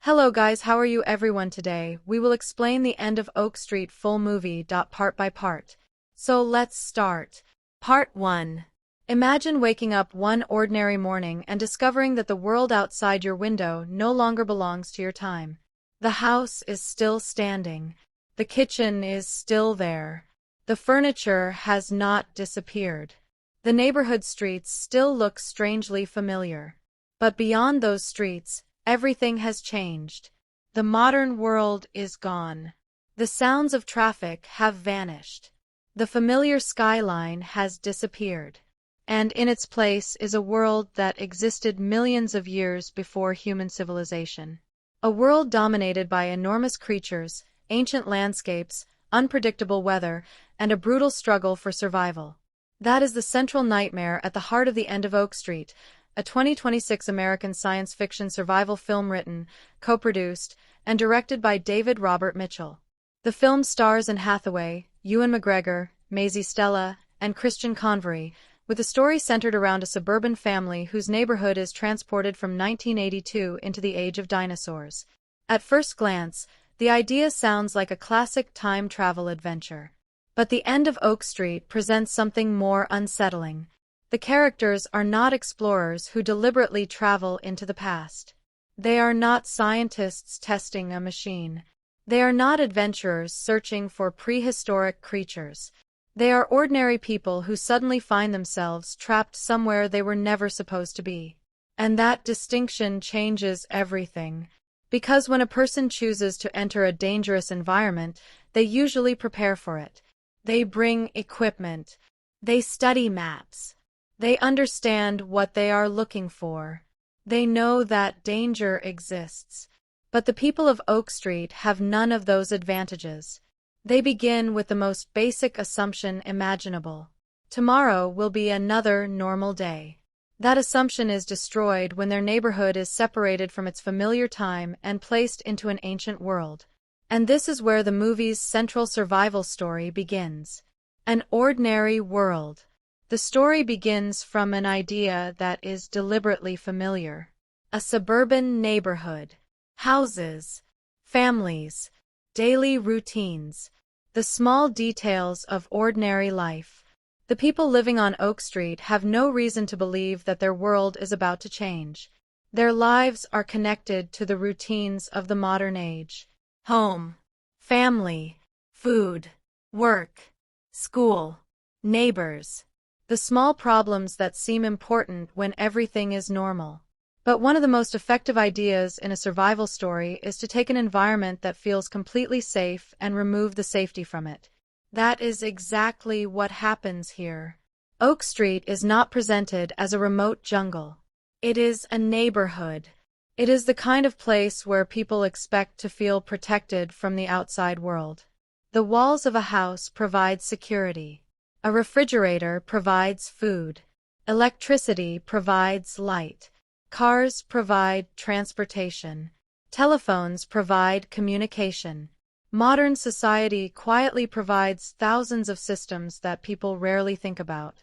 Hello guys, how are you everyone today? We will explain the end of Oak Street full movie part by part. So let's start. Part 1. Imagine waking up one ordinary morning and discovering that the world outside your window no longer belongs to your time. The house is still standing. The kitchen is still there. The furniture has not disappeared. The neighborhood streets still look strangely familiar. But beyond those streets, everything has changed. The modern world is gone. The sounds of traffic have vanished. The familiar skyline has disappeared. And in its place is a world that existed millions of years before human civilization. A world dominated by enormous creatures, ancient landscapes, unpredictable weather, and a brutal struggle for survival. That is the central nightmare at the heart of The End of Oak Street, a 2026 American science fiction survival film written, co-produced, and directed by David Robert Mitchell. The film stars Anne Hathaway, Ewan McGregor, Maisie Stella, and Christian Convery, with a story centered around a suburban family whose neighborhood is transported from 1982 into the age of dinosaurs. At first glance, the idea sounds like a classic time travel adventure. But The End of Oak Street presents something more unsettling. The characters are not explorers who deliberately travel into the past. They are not scientists testing a machine. They are not adventurers searching for prehistoric creatures. They are ordinary people who suddenly find themselves trapped somewhere they were never supposed to be. And that distinction changes everything. Because when a person chooses to enter a dangerous environment, they usually prepare for it. They bring equipment. They study maps. They understand what they are looking for. They know that danger exists. But the people of Oak Street have none of those advantages. They begin with the most basic assumption imaginable. Tomorrow will be another normal day. That assumption is destroyed when their neighborhood is separated from its familiar time and placed into an ancient world. And this is where the movie's central survival story begins. An ordinary world. The story begins from an idea that is deliberately familiar. A suburban neighborhood. Houses. Families. Daily routines. The small details of ordinary life. The people living on Oak Street have no reason to believe that their world is about to change. Their lives are connected to the routines of the modern age. Home. Family. Food. Work. School. Neighbors. The small problems that seem important when everything is normal. But one of the most effective ideas in a survival story is to take an environment that feels completely safe and remove the safety from it. That is exactly what happens here. Oak Street is not presented as a remote jungle. It is a neighborhood. It is the kind of place where people expect to feel protected from the outside world. The walls of a house provide security. A refrigerator provides food. Electricity provides light. Cars provide transportation. Telephones provide communication. Modern society quietly provides thousands of systems that people rarely think about.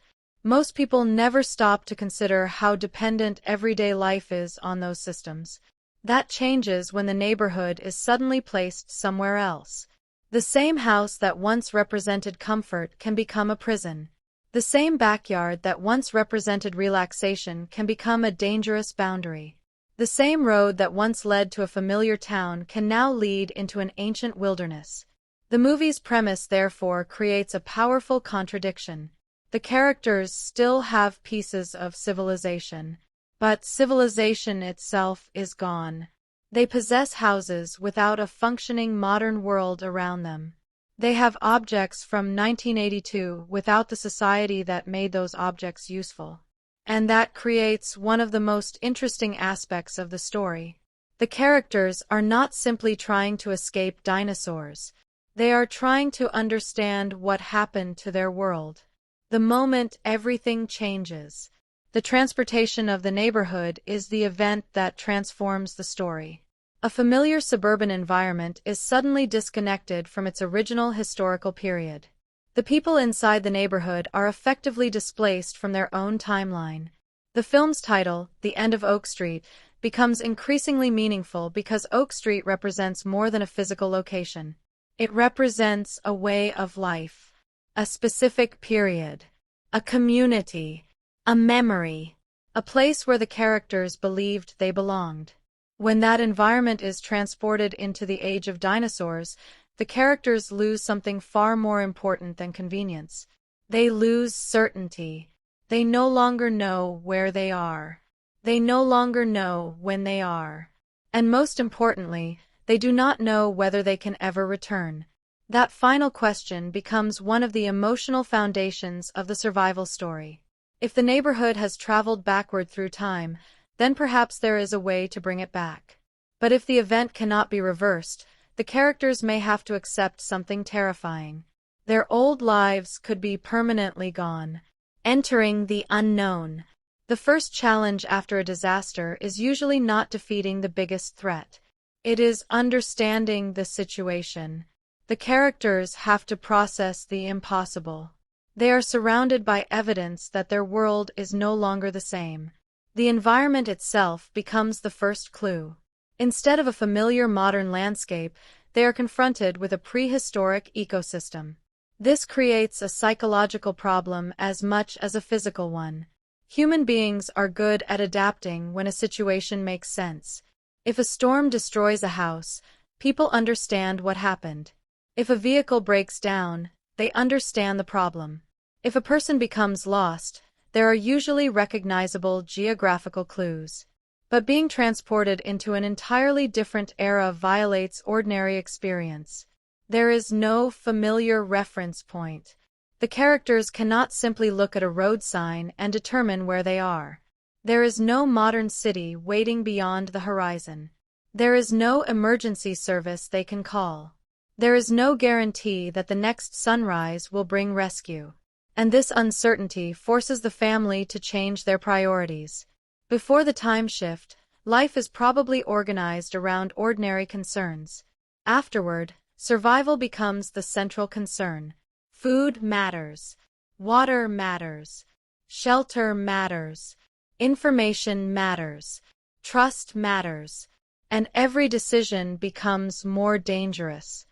Most people never stop to consider how dependent everyday life is on those systems. That changes when the neighborhood is suddenly placed somewhere else. The same house that once represented comfort can become a prison. The same backyard that once represented relaxation can become a dangerous boundary. The same road that once led to a familiar town can now lead into an ancient wilderness. The movie's premise, therefore, creates a powerful contradiction. The characters still have pieces of civilization, but civilization itself is gone. They possess houses without a functioning modern world around them. They have objects from 1982 without the society that made those objects useful. And that creates one of the most interesting aspects of the story. The characters are not simply trying to escape dinosaurs. They are trying to understand what happened to their world. The moment everything changes. The transportation of the neighborhood is the event that transforms the story. A familiar suburban environment is suddenly disconnected from its original historical period. The people inside the neighborhood are effectively displaced from their own timeline. The film's title, The End of Oak Street, becomes increasingly meaningful because Oak Street represents more than a physical location. It represents a way of life, a specific period, a community, a memory, a place where the characters believed they belonged. When that environment is transported into the age of dinosaurs, the characters lose something far more important than convenience. They lose certainty. They no longer know where they are. They no longer know when they are. And most importantly, they do not know whether they can ever return. That final question becomes one of the emotional foundations of the survival story. If the neighborhood has traveled backward through time, then perhaps there is a way to bring it back. But if the event cannot be reversed, the characters may have to accept something terrifying. Their old lives could be permanently gone. Entering the unknown. The first challenge after a disaster is usually not defeating the biggest threat. It is understanding the situation. The characters have to process the impossible. They are surrounded by evidence that their world is no longer the same. The environment itself becomes the first clue. Instead of a familiar modern landscape, they are confronted with a prehistoric ecosystem. This creates a psychological problem as much as a physical one. Human beings are good at adapting when a situation makes sense. If a storm destroys a house, people understand what happened. If a vehicle breaks down, they understand the problem. If a person becomes lost, there are usually recognizable geographical clues. But being transported into an entirely different era violates ordinary experience. There is no familiar reference point. The characters cannot simply look at a road sign and determine where they are. There is no modern city waiting beyond the horizon. There is no emergency service they can call. There is no guarantee that the next sunrise will bring rescue. And this uncertainty forces the family to change their priorities. Before the time shift, life is probably organized around ordinary concerns. Afterward, survival becomes the central concern. Food matters. Water matters. Shelter matters. Information matters. Trust matters. And every decision becomes more dangerous.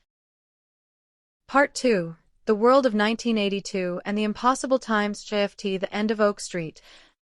Part 2. The World of 1982 and the Impossible Times shift. The end of Oak Street,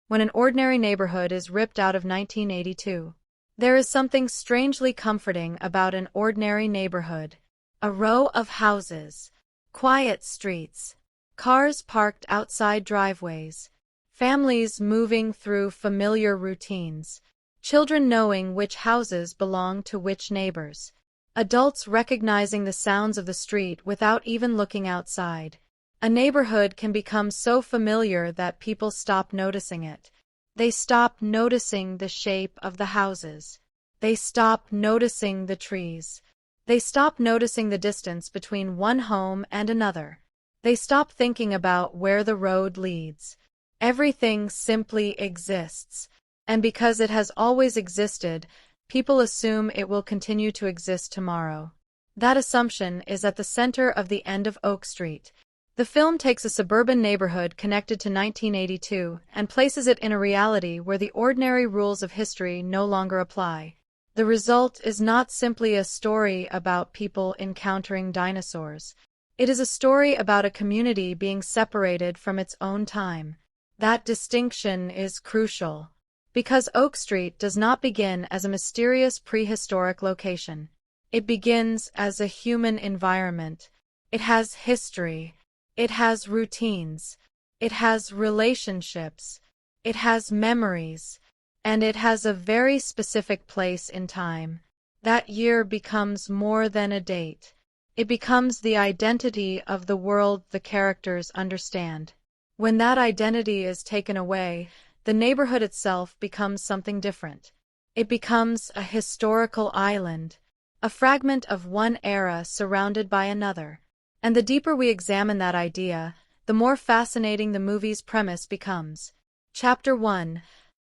when an ordinary neighborhood is ripped out of 1982. There is something strangely comforting about an ordinary neighborhood. A row of houses. Quiet streets. Cars parked outside driveways. Families moving through familiar routines. Children knowing which houses belong to which neighbors. Adults recognizing the sounds of the street without even looking outside. A neighborhood can become so familiar that people stop noticing it. They stop noticing the shape of the houses. They stop noticing the trees. They stop noticing the distance between one home and another. They stop thinking about where the road leads. Everything simply exists. And because it has always existed, people assume it will continue to exist tomorrow. That assumption is at the center of the end of Oak Street. The film takes a suburban neighborhood connected to 1982 and places it in a reality where the ordinary rules of history no longer apply. The result is not simply a story about people encountering dinosaurs. It is a story about a community being separated from its own time. That distinction is crucial. Because Oak Street does not begin as a mysterious prehistoric location. It begins as a human environment. It has history. It has routines. It has relationships. It has memories. And it has a very specific place in time. That year becomes more than a date. It becomes the identity of the world the characters understand. When that identity is taken away, the neighborhood itself becomes something different. It becomes a historical island, a fragment of one era surrounded by another. And the deeper we examine that idea, the more fascinating the movie's premise becomes. Chapter 1.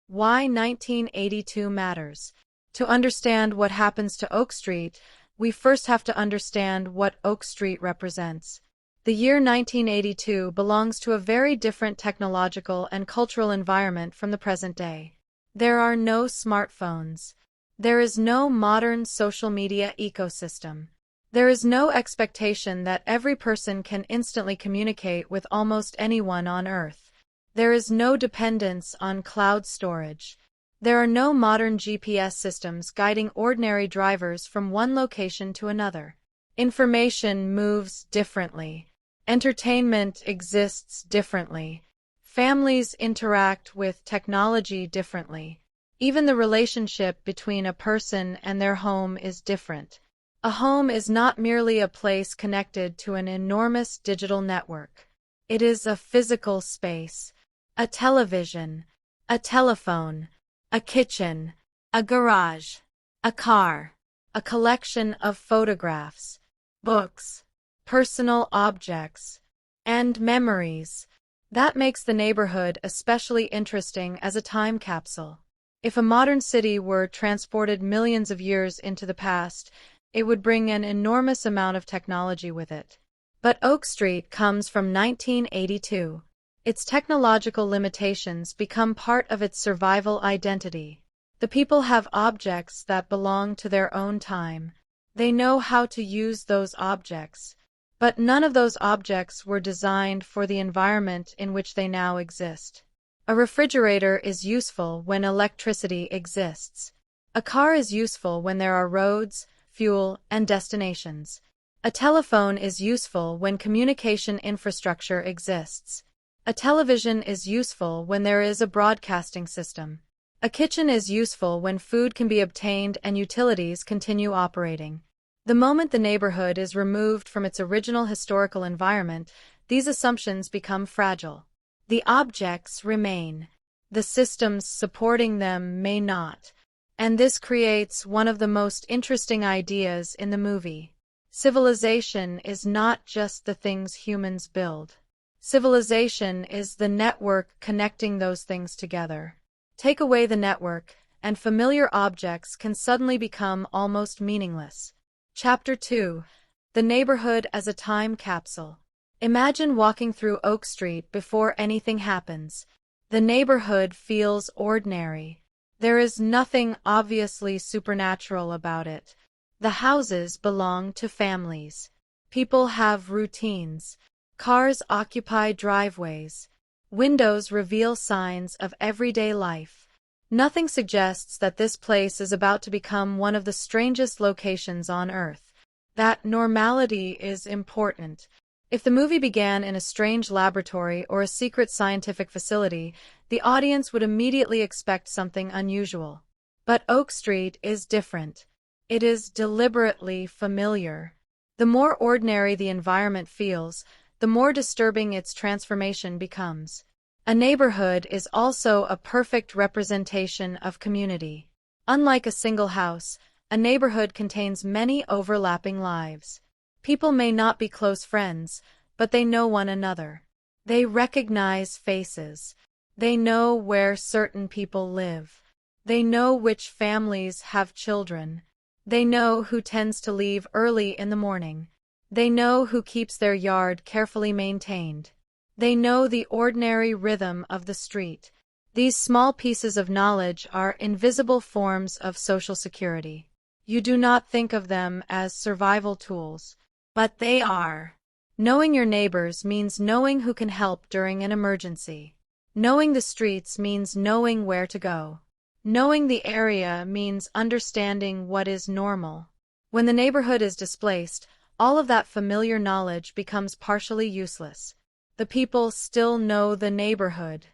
Why 1982 Matters. To understand what happens to Oak Street, we first have to understand what Oak Street represents. The year 1982 belongs to a very different technological and cultural environment from the present day. There are no smartphones. There is no modern social media ecosystem. There is no expectation that every person can instantly communicate with almost anyone on Earth. There is no dependence on cloud storage. There are no modern GPS systems guiding ordinary drivers from one location to another. Information moves differently. Entertainment exists differently. Families interact with technology differently. Even the relationship between a person and their home is different. A home is not merely a place connected to an enormous digital network. It is a physical space, a television, a telephone, a kitchen, a garage, a car, a collection of photographs, books, personal objects, and memories. That makes the neighborhood especially interesting as a time capsule. If a modern city were transported millions of years into the past, it would bring an enormous amount of technology with it. But Oak Street comes from 1982. Its technological limitations become part of its survival identity. The people have objects that belong to their own time. They know how to use those objects. But none of those objects were designed for the environment in which they now exist. A refrigerator is useful when electricity exists. A car is useful when there are roads, fuel, and destinations. A telephone is useful when communication infrastructure exists. A television is useful when there is a broadcasting system. A kitchen is useful when food can be obtained and utilities continue operating. The moment the neighborhood is removed from its original historical environment, these assumptions become fragile. The objects remain. The systems supporting them may not. And this creates one of the most interesting ideas in the movie. Civilization is not just the things humans build. Civilization is the network connecting those things together. Take away the network, and familiar objects can suddenly become almost meaningless. Chapter 2. The Neighborhood as a Time Capsule. Imagine walking through Oak Street before anything happens. The neighborhood feels ordinary. There is nothing obviously supernatural about it. The houses belong to families. People have routines. Cars occupy driveways. Windows reveal signs of everyday life. Nothing suggests that this place is about to become one of the strangest locations on Earth. That normality is important. If the movie began in a strange laboratory or a secret scientific facility, the audience would immediately expect something unusual. But Oak Street is different. It is deliberately familiar. The more ordinary the environment feels, the more disturbing its transformation becomes. A neighborhood is also a perfect representation of community. Unlike a single house, a neighborhood contains many overlapping lives. People may not be close friends, but they know one another. They recognize faces. They know where certain people live. They know which families have children. They know who tends to leave early in the morning. They know who keeps their yard carefully maintained. They know the ordinary rhythm of the street. These small pieces of knowledge are invisible forms of social security. You do not think of them as survival tools, but they are. Knowing your neighbors means knowing who can help during an emergency. Knowing the streets means knowing where to go. Knowing the area means understanding what is normal. When the neighborhood is displaced, all of that familiar knowledge becomes partially useless. The people still know the neighborhood,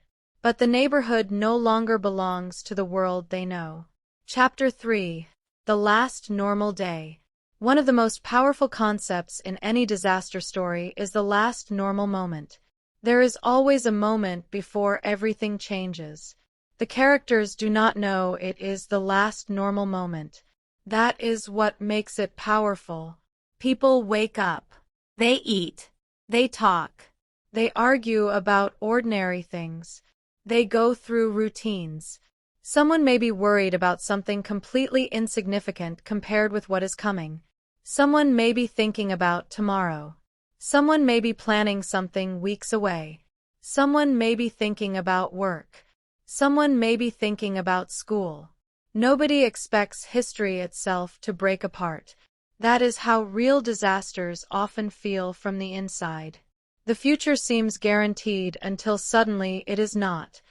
but the neighborhood no longer belongs to the world they know. Chapter 3. The Last Normal Day. One of the most powerful concepts in any disaster story is the last normal moment. There is always a moment before everything changes. The characters do not know it is the last normal moment. That is what makes it powerful. People wake up. They eat. They talk. They argue about ordinary things. They go through routines. Someone may be worried about something completely insignificant compared with what is coming. Someone may be thinking about tomorrow. Someone may be planning something weeks away. Someone may be thinking about work. Someone may be thinking about school. Nobody expects history itself to break apart. That is how real disasters often feel from the inside. The future seems guaranteed until suddenly it is not.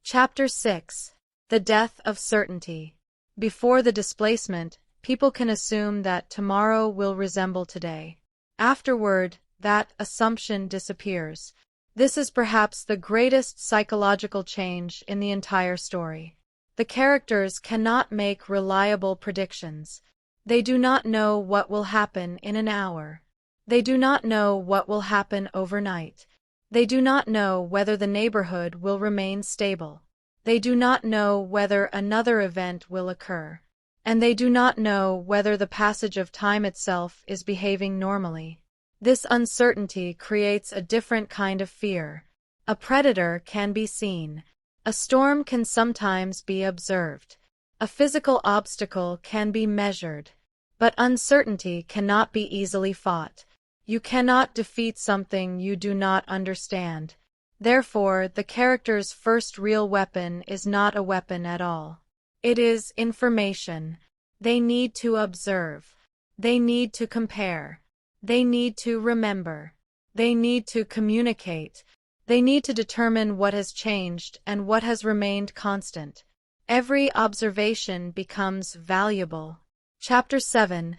Chapter 6. The Death of Certainty. Before the displacement, people can assume that tomorrow will resemble today. Afterward, that assumption disappears. This is perhaps the greatest psychological change in the entire story. The characters cannot make reliable predictions. They do not know what will happen in an hour. They do not know what will happen overnight. They do not know whether the neighborhood will remain stable. They do not know whether another event will occur. And they do not know whether the passage of time itself is behaving normally. This uncertainty creates a different kind of fear. A predator can be seen. A storm can sometimes be observed. A physical obstacle can be measured. But uncertainty cannot be easily fought. You cannot defeat something you do not understand. Therefore, the character's first real weapon is not a weapon at all. It is information. They need to observe. They need to compare. They need to remember. They need to communicate. They need to determine what has changed and what has remained constant. Every observation becomes valuable. Chapter 7.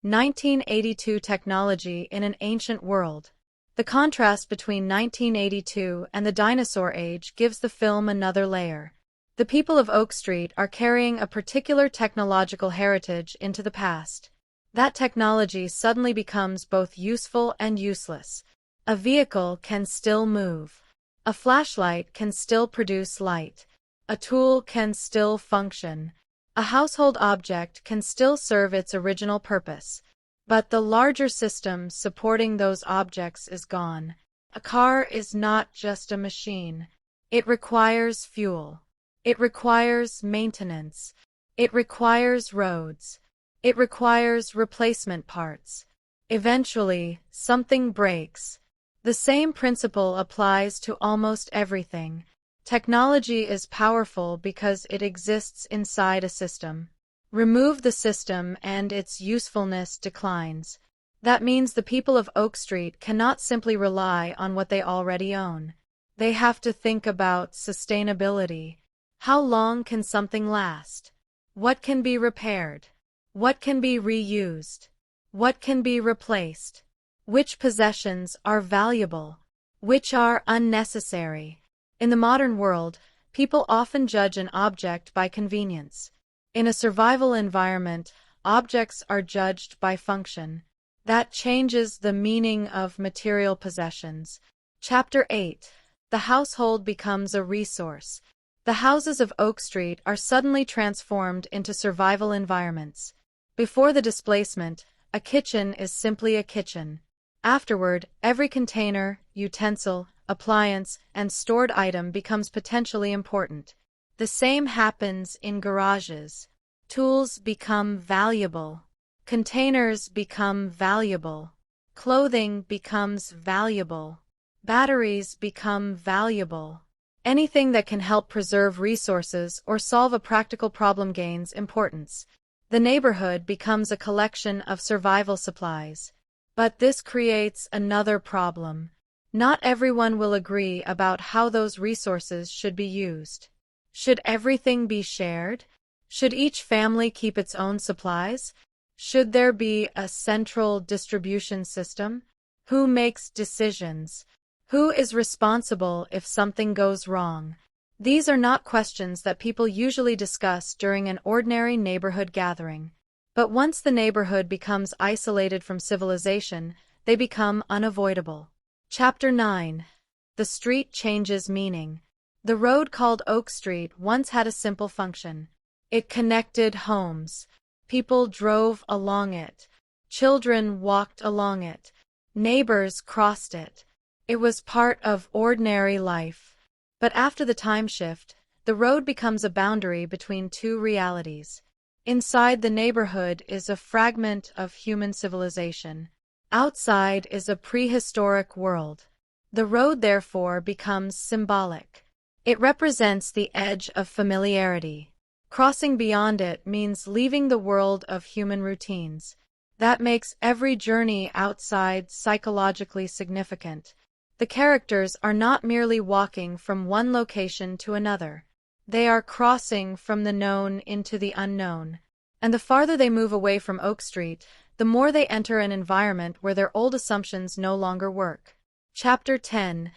1982 Technology in an Ancient World. The contrast between 1982 and the dinosaur age gives the film another layer. The people of Oak Street are carrying a particular technological heritage into the past. That technology suddenly becomes both useful and useless. A vehicle can still move. A flashlight can still produce light. A tool can still function. A household object can still serve its original purpose, but the larger system supporting those objects is gone. A car is not just a machine. It requires fuel. It requires maintenance. It requires roads. It requires replacement parts. Eventually, something breaks. The same principle applies to almost everything. Technology is powerful because it exists inside a system. Remove the system and its usefulness declines. That means the people of Oak Street cannot simply rely on what they already own. They have to think about sustainability. How long can something last? What can be repaired? What can be reused? What can be replaced? Which possessions are valuable? Which are unnecessary? In the modern world, people often judge an object by convenience. In a survival environment, objects are judged by function. That changes the meaning of material possessions. Chapter 8. The household becomes a resource. The houses of Oak Street are suddenly transformed into survival environments. Before the displacement, a kitchen is simply a kitchen. Afterward, every container, utensil, appliance, and stored item becomes potentially important. The same happens in garages. Tools become valuable. Containers become valuable. Clothing becomes valuable. Batteries become valuable. Anything that can help preserve resources or solve a practical problem gains importance. The neighborhood becomes a collection of survival supplies. But this creates another problem. Not everyone will agree about how those resources should be used. Should everything be shared? Should each family keep its own supplies? Should there be a central distribution system? Who makes decisions? Who is responsible if something goes wrong? These are not questions that people usually discuss during an ordinary neighborhood gathering. But once the neighborhood becomes isolated from civilization, they become unavoidable. Chapter 9. The street changes meaning. The road called Oak Street once had a simple function. It connected homes. People drove along it. Children walked along it. Neighbors crossed it. It was part of ordinary life. But after the time shift, the road becomes a boundary between two realities. Inside the neighborhood is a fragment of human civilization. Outside is a prehistoric world. The road, therefore, becomes symbolic. It represents the edge of familiarity. Crossing beyond it means leaving the world of human routines. That makes every journey outside psychologically significant. The characters are not merely walking from one location to another. They are crossing from the known into the unknown. And the farther they move away from Oak Street, the more they enter an environment where their old assumptions no longer work. Chapter 10.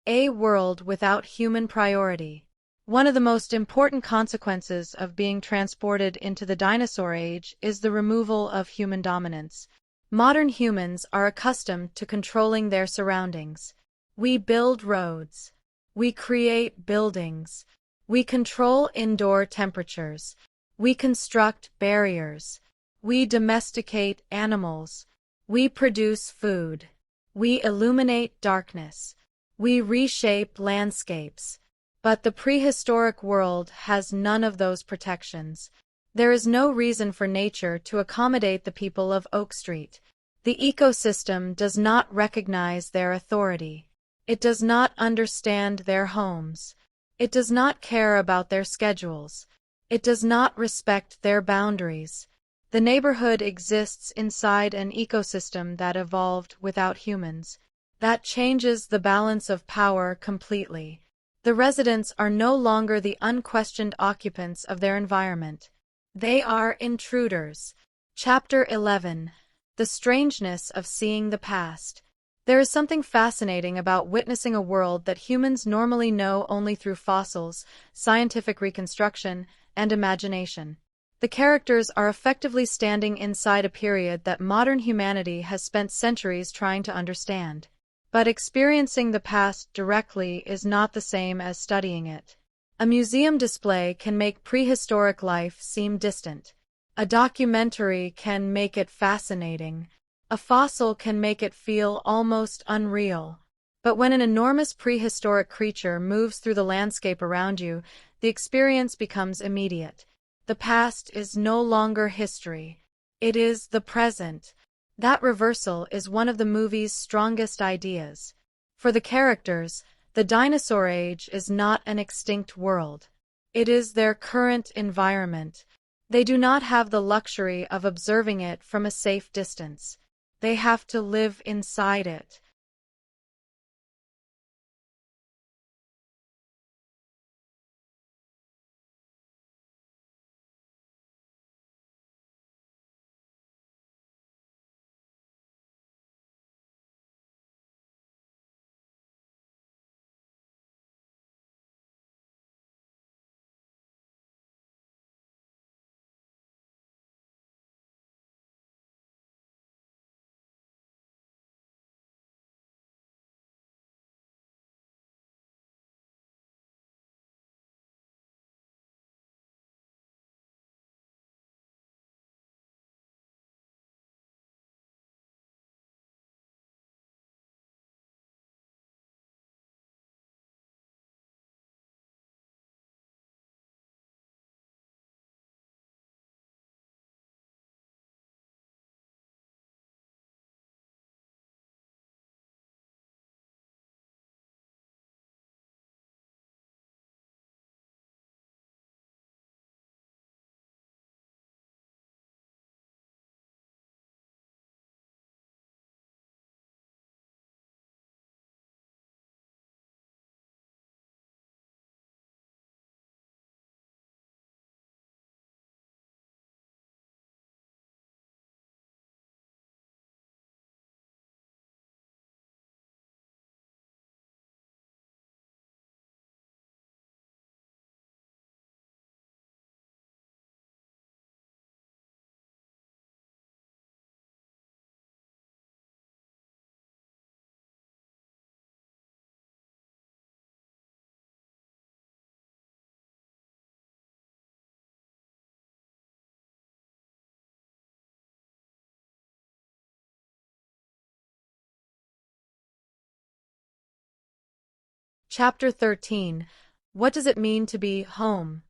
A world without human priority. One of the most important consequences of being transported into the dinosaur age is the removal of human dominance. Modern humans are accustomed to controlling their surroundings. We build roads. We create buildings. We control indoor temperatures. We construct barriers. We domesticate animals. We produce food. We illuminate darkness. We reshape landscapes. But the prehistoric world has none of those protections. There is no reason for nature to accommodate the people of Oak Street. The ecosystem does not recognize their authority. It does not understand their homes. It does not care about their schedules. It does not respect their boundaries. The neighborhood exists inside an ecosystem that evolved without humans. That changes the balance of power completely. The residents are no longer the unquestioned occupants of their environment. They are intruders. Chapter 11. The strangeness of seeing the past. There is something fascinating about witnessing a world that humans normally know only through fossils, scientific reconstruction, and imagination. The characters are effectively standing inside a period that modern humanity has spent centuries trying to understand. But experiencing the past directly is not the same as studying it. A museum display can make prehistoric life seem distant. A documentary can make it fascinating. A fossil can make it feel almost unreal. But when an enormous prehistoric creature moves through the landscape around you, the experience becomes immediate. The past is no longer history. It is the present. That reversal is one of the movie's strongest ideas. For the characters, the dinosaur age is not an extinct world. It is their current environment. They do not have the luxury of observing it from a safe distance. They have to live inside it. Chapter 13. What does it mean to be home?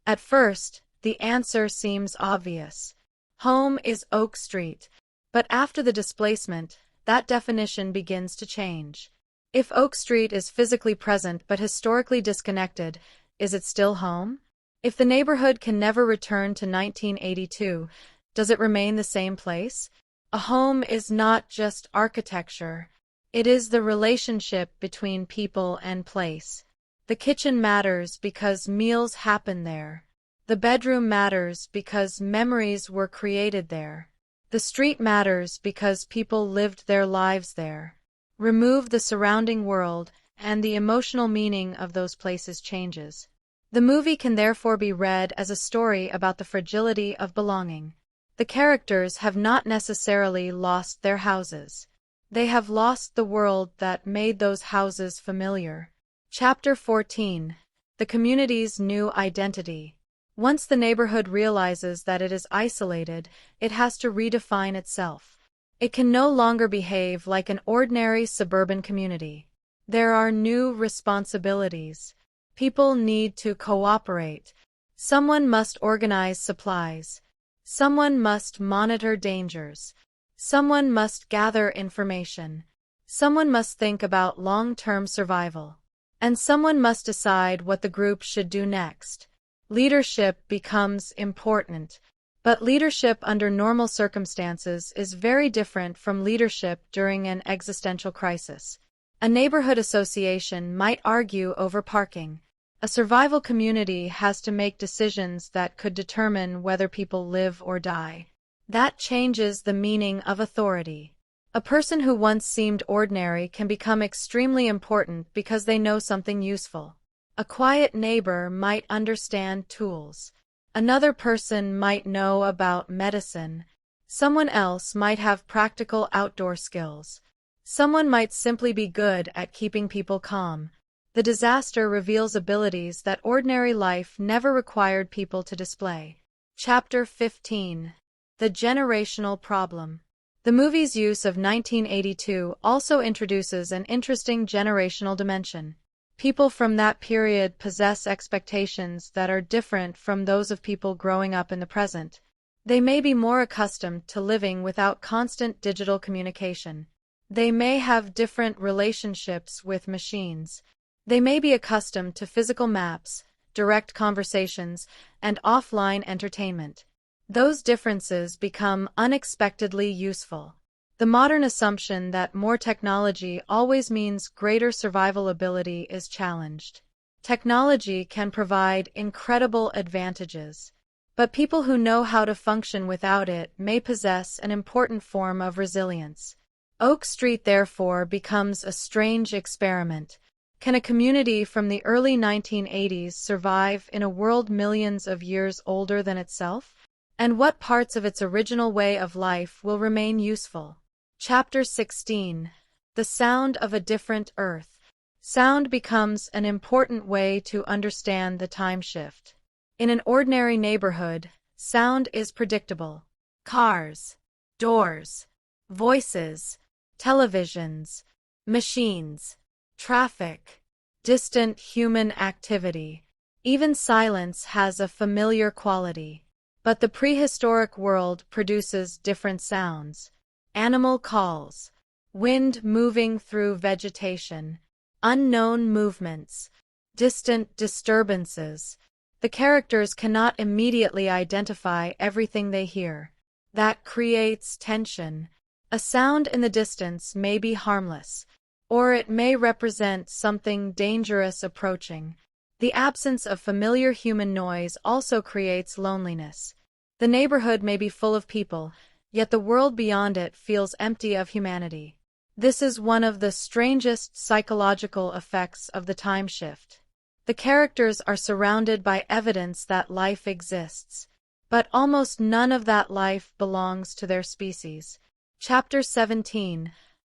At first, the answer seems obvious. Home is Oak Street. But after the displacement, that definition begins to change. If Oak Street is physically present but historically disconnected, is it still home? If the neighborhood can never return to 1982, does it remain the same place? A home is not just architecture. It is the relationship between people and place. The kitchen matters because meals happen there. The bedroom matters because memories were created there. The street matters because people lived their lives there. Remove the surrounding world, and the emotional meaning of those places changes. The movie can therefore be read as a story about the fragility of belonging. The characters have not necessarily lost their houses. They have lost the world that made those houses familiar. Chapter 14. The community's new identity. Once the neighborhood realizes that it is isolated, it has to redefine itself. It can no longer behave like an ordinary suburban community. There are new responsibilities. People need to cooperate. Someone must organize supplies. Someone must monitor dangers. Someone must gather information. Someone must think about long-term survival. And someone must decide what the group should do next. Leadership becomes important. But leadership under normal circumstances is very different from leadership during an existential crisis. A neighborhood association might argue over parking. A survival community has to make decisions that could determine whether people live or die. That changes the meaning of authority. A person who once seemed ordinary can become extremely important because they know something useful. A quiet neighbor might understand tools. Another person might know about medicine. Someone else might have practical outdoor skills. Someone might simply be good at keeping people calm. The disaster reveals abilities that ordinary life never required people to display. Chapter 15. The generational problem. The movie's use of 1982 also introduces an interesting generational dimension. People from that period possess expectations that are different from those of people growing up in the present. They may be more accustomed to living without constant digital communication. They may have different relationships with machines. They may be accustomed to physical maps, direct conversations, and offline entertainment. Those differences become unexpectedly useful. The modern assumption that more technology always means greater survival ability is challenged. Technology can provide incredible advantages, but people who know how to function without it may possess an important form of resilience. Oak Street therefore becomes a strange experiment. Can a community from the early 1980s survive in a world millions of years older than itself? And what parts of its original way of life will remain useful? Chapter 16. The Sound of a Different Earth. Sound becomes an important way to understand the time shift. In an ordinary neighborhood, sound is predictable. Cars, doors, voices, televisions, machines, traffic, distant human activity. Even silence has a familiar quality. But the prehistoric world produces different sounds. Animal calls, wind moving through vegetation, unknown movements, distant disturbances. The characters cannot immediately identify everything they hear. That creates tension. A sound in the distance may be harmless, or it may represent something dangerous approaching. The absence of familiar human noise also creates loneliness. The neighborhood may be full of people, yet the world beyond it feels empty of humanity. This is one of the strangest psychological effects of the time shift. The characters are surrounded by evidence that life exists, but almost none of that life belongs to their species. Chapter 17.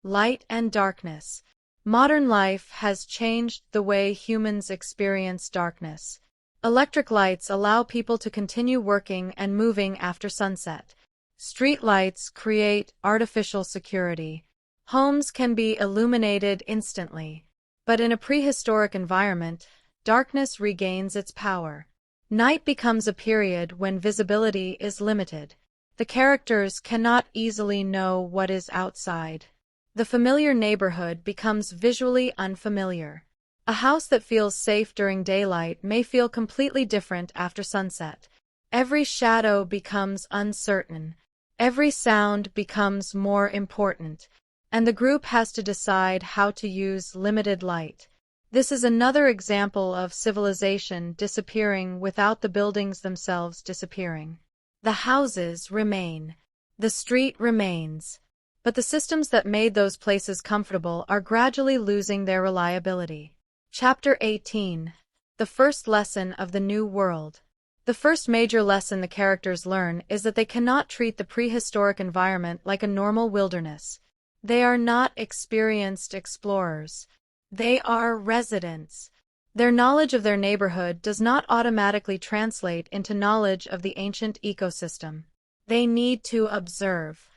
Light and Darkness. Modern life has changed the way humans experience darkness. Electric lights allow people to continue working and moving after sunset. Street lights create artificial security. Homes can be illuminated instantly. But in a prehistoric environment, darkness regains its power. Night becomes a period when visibility is limited. The characters cannot easily know what is outside. The familiar neighborhood becomes visually unfamiliar. A house that feels safe during daylight may feel completely different after sunset. Every shadow becomes uncertain. Every sound becomes more important, and the group has to decide how to use limited light. This is another example of civilization disappearing without the buildings themselves disappearing. The houses remain. The street remains. But the systems that made those places comfortable are gradually losing their reliability. Chapter 18. The First Lesson of the New World. The first major lesson the characters learn is that they cannot treat the prehistoric environment like a normal wilderness. They are not experienced explorers. They are residents. Their knowledge of their neighborhood does not automatically translate into knowledge of the ancient ecosystem. They need to observe.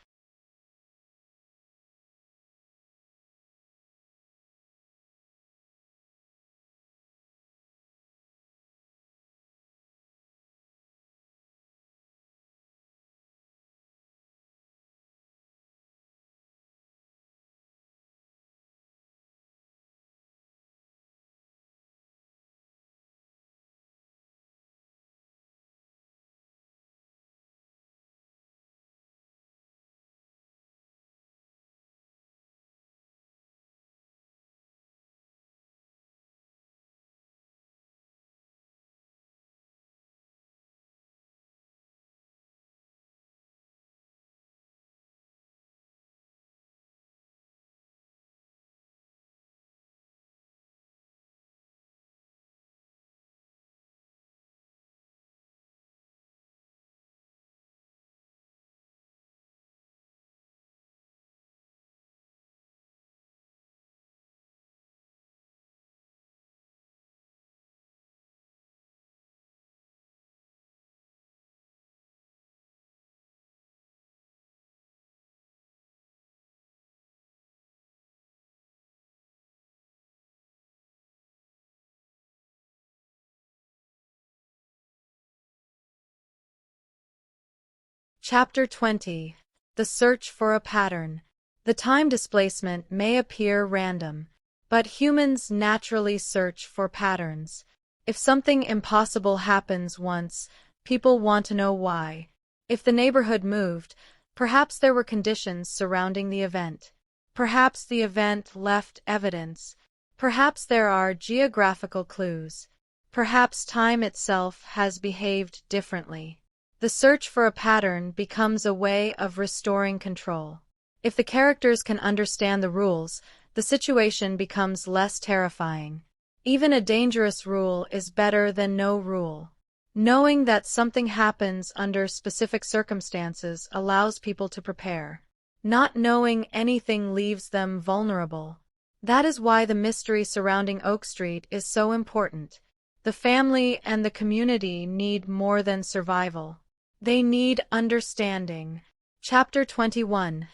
Chapter 20. The Search for a Pattern. The time displacement may appear random, but humans naturally search for patterns. If something impossible happens once, people want to know why. If the neighborhood moved, perhaps there were conditions surrounding the event. Perhaps the event left evidence. Perhaps there are geographical clues. Perhaps time itself has behaved differently. The search for a pattern becomes a way of restoring control. If the characters can understand the rules, the situation becomes less terrifying. Even a dangerous rule is better than no rule. Knowing that something happens under specific circumstances allows people to prepare. Not knowing anything leaves them vulnerable. That is why the mystery surrounding Oak Street is so important. The family and the community need more than survival. They need understanding. Chapter 21.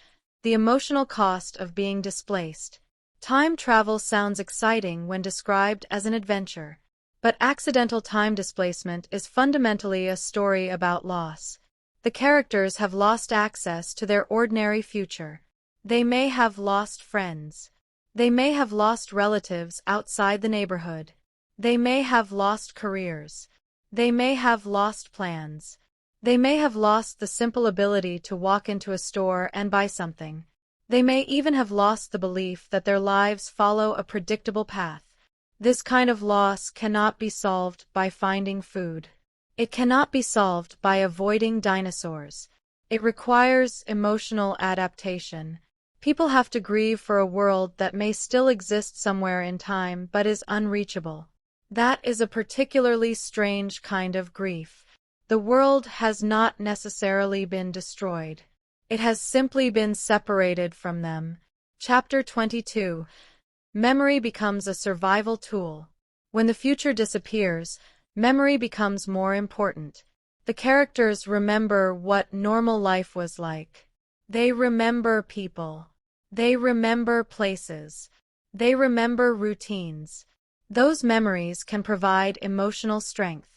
The Emotional Cost of Being Displaced. Time travel sounds exciting when described as an adventure, but accidental time displacement is fundamentally a story about loss. The characters have lost access to their ordinary future. They may have lost friends. They may have lost relatives outside the neighborhood. They may have lost careers. They may have lost plans. They may have lost the simple ability to walk into a store and buy something. They may even have lost the belief that their lives follow a predictable path. This kind of loss cannot be solved by finding food. It cannot be solved by avoiding dinosaurs. It requires emotional adaptation. People have to grieve for a world that may still exist somewhere in time but is unreachable. That is a particularly strange kind of grief. The world has not necessarily been destroyed. It has simply been separated from them. Chapter 22. Memory becomes a survival tool. When the future disappears, memory becomes more important. The characters remember what normal life was like. They remember people. They remember places. They remember routines. Those memories can provide emotional strength.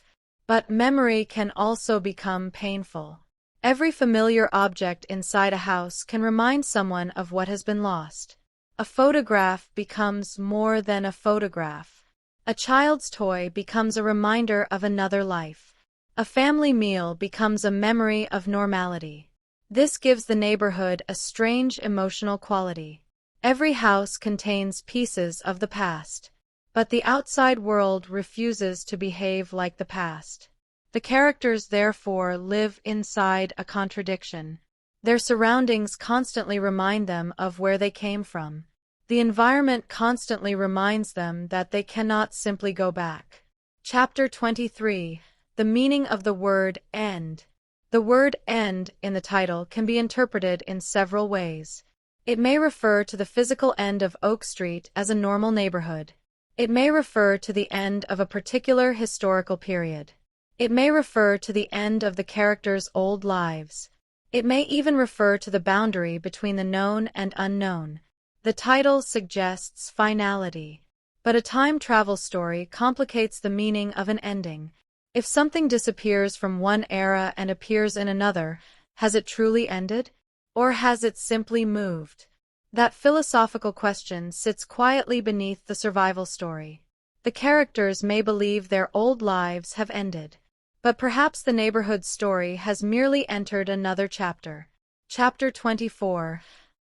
But memory can also become painful. Every familiar object inside a house can remind someone of what has been lost. A photograph becomes more than a photograph. A child's toy becomes a reminder of another life. A family meal becomes a memory of normality. This gives the neighborhood a strange emotional quality. Every house contains pieces of the past. But the outside world refuses to behave like the past. The characters therefore live inside a contradiction. Their surroundings constantly remind them of where they came from. The environment constantly reminds them that they cannot simply go back. Chapter 23. The meaning of the word end. The word end in the title can be interpreted in several ways. It may refer to the physical end of Oak Street as a normal neighborhood. It may refer to the end of a particular historical period. It may refer to the end of the characters' old lives. It may even refer to the boundary between the known and unknown. The title suggests finality. But a time travel story complicates the meaning of an ending. If something disappears from one era and appears in another, has it truly ended? Or has it simply moved? That philosophical question sits quietly beneath the survival story. The characters may believe their old lives have ended. But perhaps the neighborhood's story has merely entered another chapter. Chapter 24.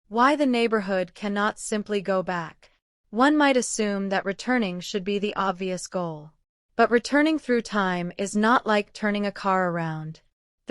Why the neighborhood cannot simply go back. One might assume that returning should be the obvious goal. But returning through time is not like turning a car around.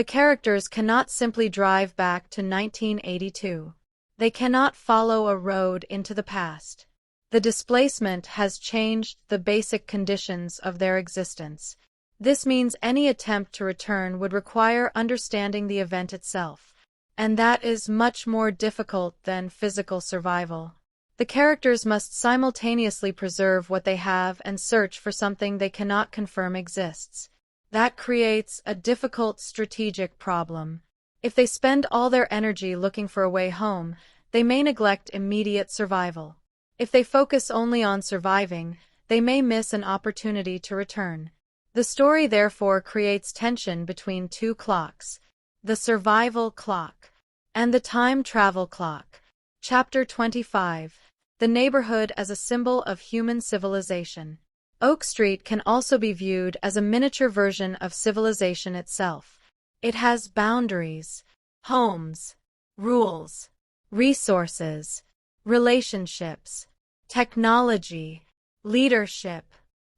The characters cannot simply drive back to 1982. They cannot follow a road into the past. The displacement has changed the basic conditions of their existence. This means any attempt to return would require understanding the event itself. And that is much more difficult than physical survival. The characters must simultaneously preserve what they have and search for something they cannot confirm exists. That creates a difficult strategic problem. If they spend all their energy looking for a way home, they may neglect immediate survival. If they focus only on surviving, they may miss an opportunity to return. The story therefore creates tension between two clocks, the survival clock and the time travel clock. Chapter 25. The neighborhood as a symbol of human civilization. Oak Street can also be viewed as a miniature version of civilization itself. It has boundaries, homes, rules, resources, relationships, technology, leadership,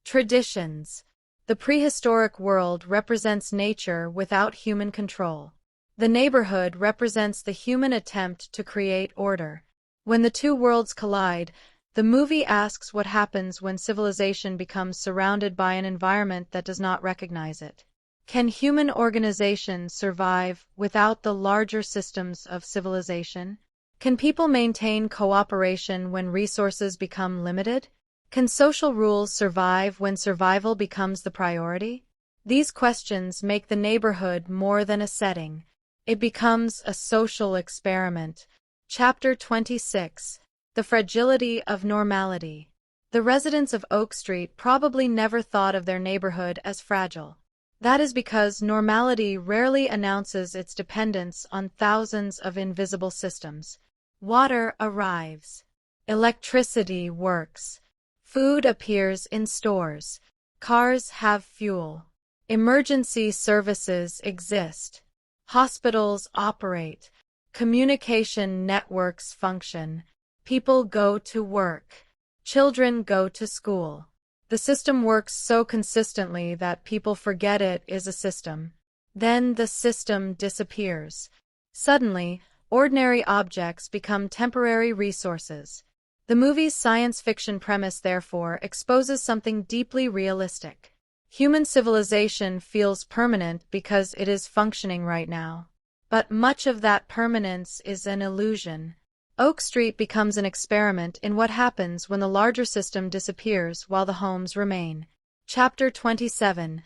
traditions. The prehistoric world represents nature without human control. The neighborhood represents the human attempt to create order. When the two worlds collide, the movie asks what happens when civilization becomes surrounded by an environment that does not recognize it. Can human organization survive without the larger systems of civilization? Can people maintain cooperation when resources become limited? Can social rules survive when survival becomes the priority? These questions make the neighborhood more than a setting. It becomes a social experiment. Chapter 26. The fragility of normality. The residents of Oak Street probably never thought of their neighborhood as fragile. That is because normality rarely announces its dependence on thousands of invisible systems. Water arrives. Electricity works. Food appears in stores. Cars have fuel. Emergency services exist. Hospitals operate. Communication networks function. People go to work. Children go to school. The system works so consistently that people forget it is a system. Then the system disappears. Suddenly, ordinary objects become temporary resources. The movie's science fiction premise, therefore, exposes something deeply realistic. Human civilization feels permanent because it is functioning right now. But much of that permanence is an illusion. Oak Street becomes an experiment in what happens when the larger system disappears while the homes remain. Chapter 27.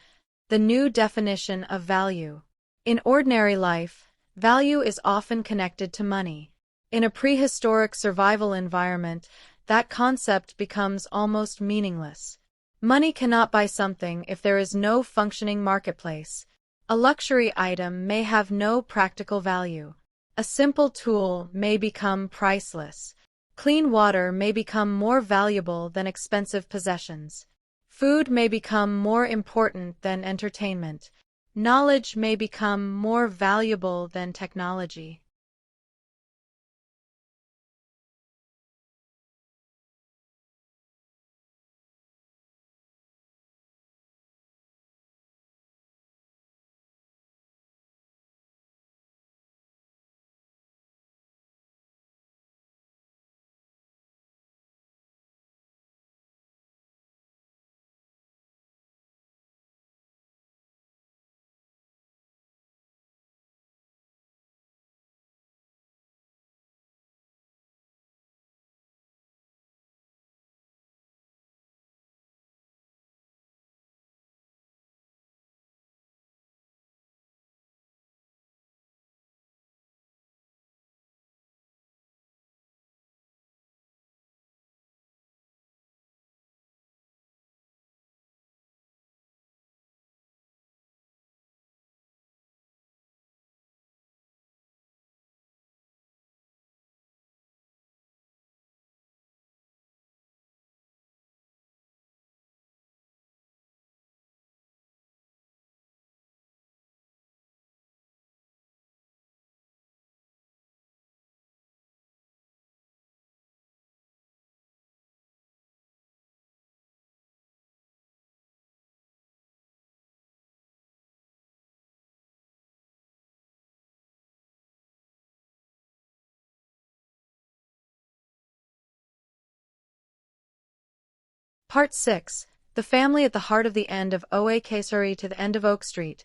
The new definition of value. In ordinary life, value is often connected to money. In a prehistoric survival environment, that concept becomes almost meaningless. Money cannot buy something if there is no functioning marketplace. A luxury item may have no practical value. A simple tool may become priceless. Clean water may become more valuable than expensive possessions. Food may become more important than entertainment. Knowledge may become more valuable than technology. Part 6. The family at the heart of the end of OA Kesari to the end of Oak Street.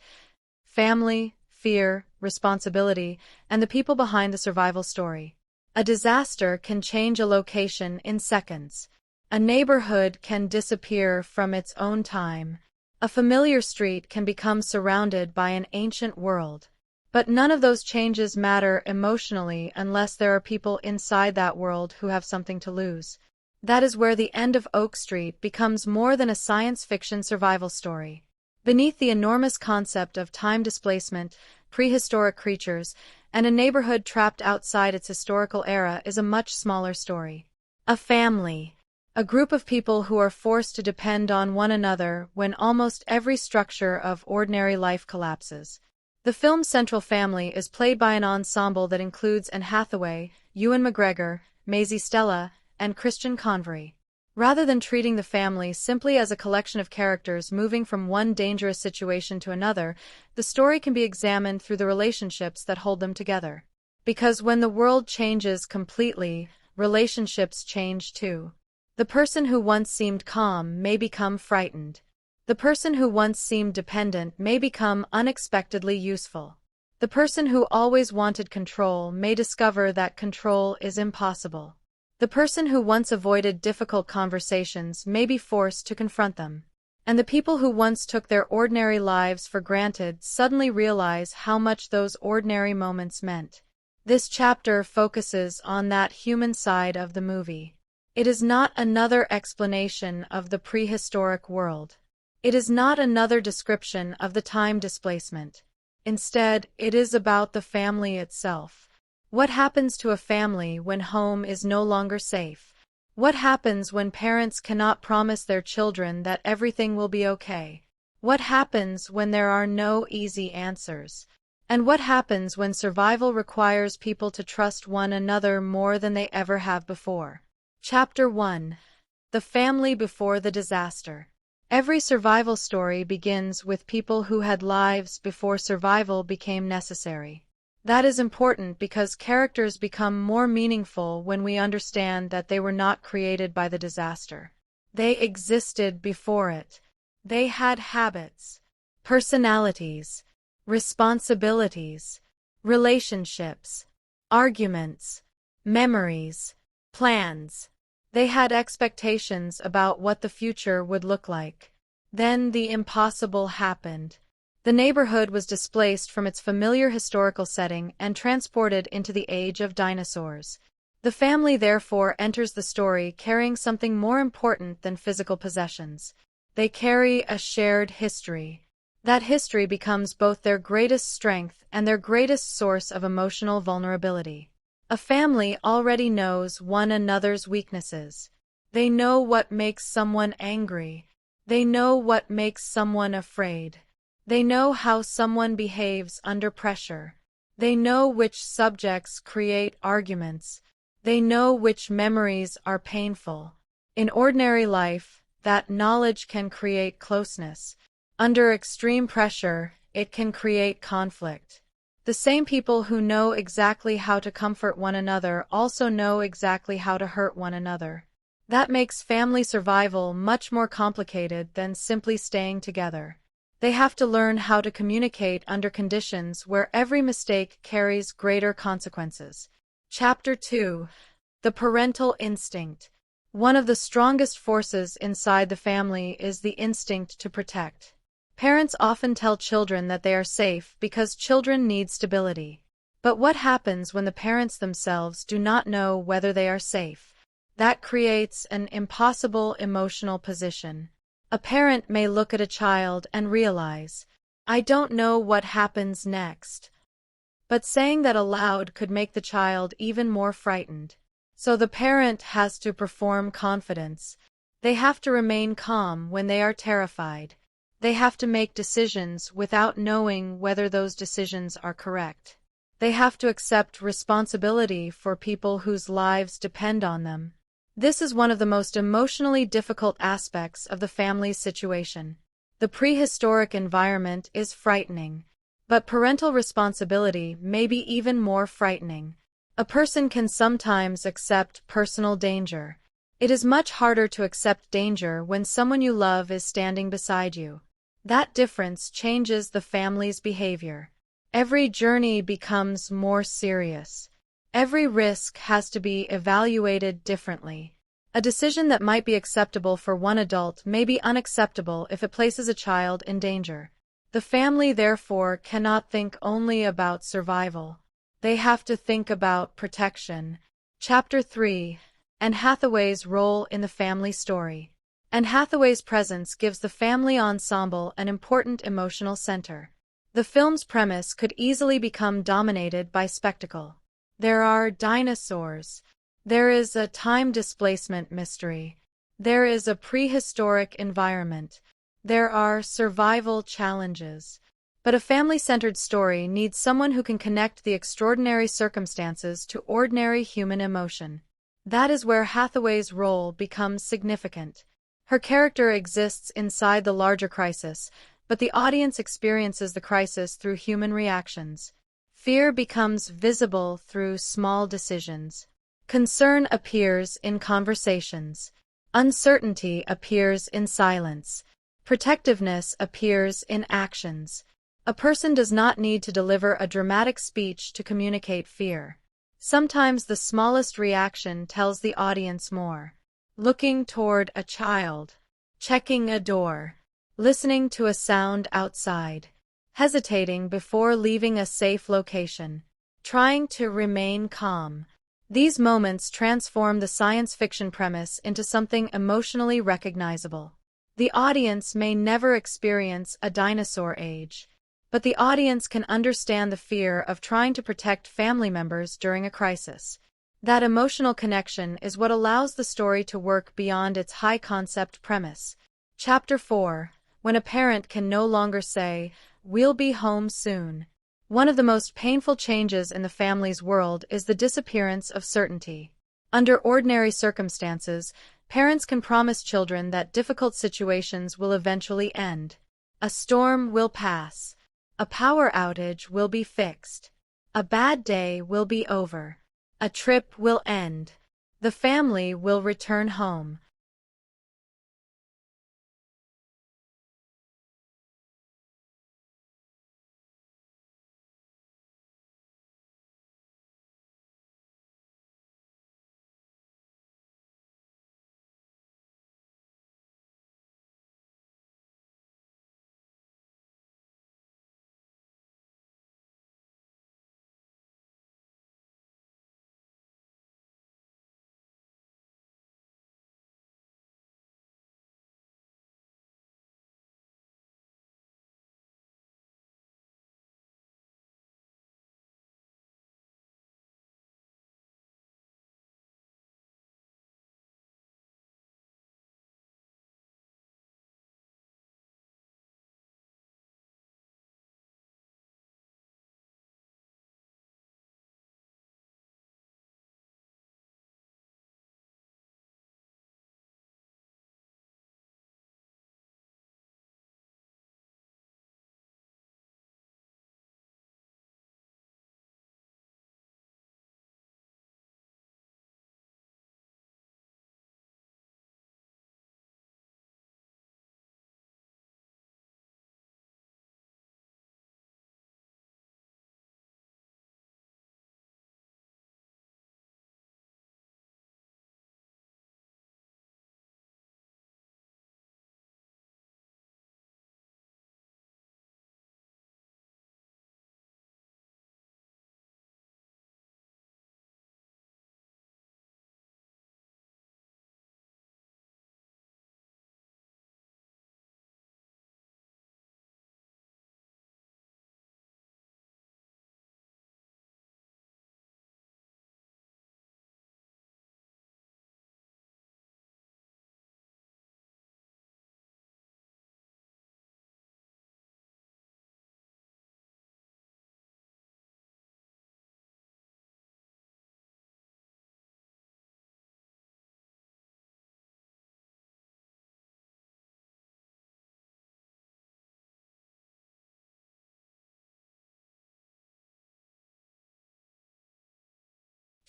Family, fear, responsibility, and the people behind the survival story. A disaster can change a location in seconds. A neighborhood can disappear from its own time. A familiar street can become surrounded by an ancient world. But none of those changes matter emotionally unless there are people inside that world who have something to lose. That is where the end of Oak Street becomes more than a science fiction survival story. Beneath the enormous concept of time displacement, prehistoric creatures, and a neighborhood trapped outside its historical era is a much smaller story. A family. A group of people who are forced to depend on one another when almost every structure of ordinary life collapses. The film's central family is played by an ensemble that includes Anne Hathaway, Ewan McGregor, Maisie Stella, and Christian Convery. Rather than treating the family simply as a collection of characters moving from one dangerous situation to another, the story can be examined through the relationships that hold them together. Because when the world changes completely, relationships change too. The person who once seemed calm may become frightened. The person who once seemed dependent may become unexpectedly useful. The person who always wanted control may discover that control is impossible. The person who once avoided difficult conversations may be forced to confront them. And the people who once took their ordinary lives for granted suddenly realize how much those ordinary moments meant. This chapter focuses on that human side of the movie. It is not another explanation of the prehistoric world. It is not another description of the time displacement. Instead, it is about the family itself. What happens to a family when home is no longer safe? What happens when parents cannot promise their children that everything will be okay? What happens when there are no easy answers? And what happens when survival requires people to trust one another more than they ever have before? Chapter 1. The family before the disaster. Every survival story begins with people who had lives before survival became necessary. That is important because characters become more meaningful when we understand that they were not created by the disaster. They existed before it. They had habits, personalities, responsibilities, relationships, arguments, memories, plans. They had expectations about what the future would look like. Then the impossible happened. The neighborhood was displaced from its familiar historical setting and transported into the age of dinosaurs. The family therefore enters the story carrying something more important than physical possessions. They carry a shared history. That history becomes both their greatest strength and their greatest source of emotional vulnerability. A family already knows one another's weaknesses. They know what makes someone angry. They know what makes someone afraid. They know how someone behaves under pressure. They know which subjects create arguments. They know which memories are painful. In ordinary life, that knowledge can create closeness. Under extreme pressure, it can create conflict. The same people who know exactly how to comfort one another also know exactly how to hurt one another. That makes family survival much more complicated than simply staying together. They have to learn how to communicate under conditions where every mistake carries greater consequences. Chapter 2. The Parental Instinct. One of the strongest forces inside the family is the instinct to protect. Parents often tell children that they are safe because children need stability. But what happens when the parents themselves do not know whether they are safe? That creates an impossible emotional position. A parent may look at a child and realize, "I don't know what happens next." But saying that aloud could make the child even more frightened. So the parent has to perform confidence. They have to remain calm when they are terrified. They have to make decisions without knowing whether those decisions are correct. They have to accept responsibility for people whose lives depend on them. This is one of the most emotionally difficult aspects of the family's situation. The prehistoric environment is frightening, but parental responsibility may be even more frightening. A person can sometimes accept personal danger. It is much harder to accept danger when someone you love is standing beside you. That difference changes the family's behavior. Every journey becomes more serious. Every risk has to be evaluated differently. A decision that might be acceptable for one adult may be unacceptable if it places a child in danger. The family therefore cannot think only about survival. They have to think about protection. Chapter 3. Anne Hathaway's role in the family story. Anne Hathaway's presence gives the family ensemble an important emotional center. The film's premise could easily become dominated by spectacle. There are dinosaurs. There is a time displacement mystery. There is a prehistoric environment. There are survival challenges. But a family-centered story needs someone who can connect the extraordinary circumstances to ordinary human emotion. That is where Hathaway's role becomes significant. Her character exists inside the larger crisis, but the audience experiences the crisis through human reactions. Fear becomes visible through small decisions. Concern appears in conversations. Uncertainty appears in silence. Protectiveness appears in actions. A person does not need to deliver a dramatic speech to communicate fear. Sometimes the smallest reaction tells the audience more. Looking toward a child, checking a door, listening to a sound outside, hesitating before leaving a safe location, trying to remain calm. These moments transform the science fiction premise into something emotionally recognizable. The audience may never experience a dinosaur age, but the audience can understand the fear of trying to protect family members during a crisis. That emotional connection is what allows the story to work beyond its high-concept premise. Chapter 4. When a parent can no longer say, "We'll be home soon." One of the most painful changes in the family's world is the disappearance of certainty. Under ordinary circumstances, parents can promise children that difficult situations will eventually end. A storm will pass. A power outage will be fixed. A bad day will be over. A trip will end. The family will return home.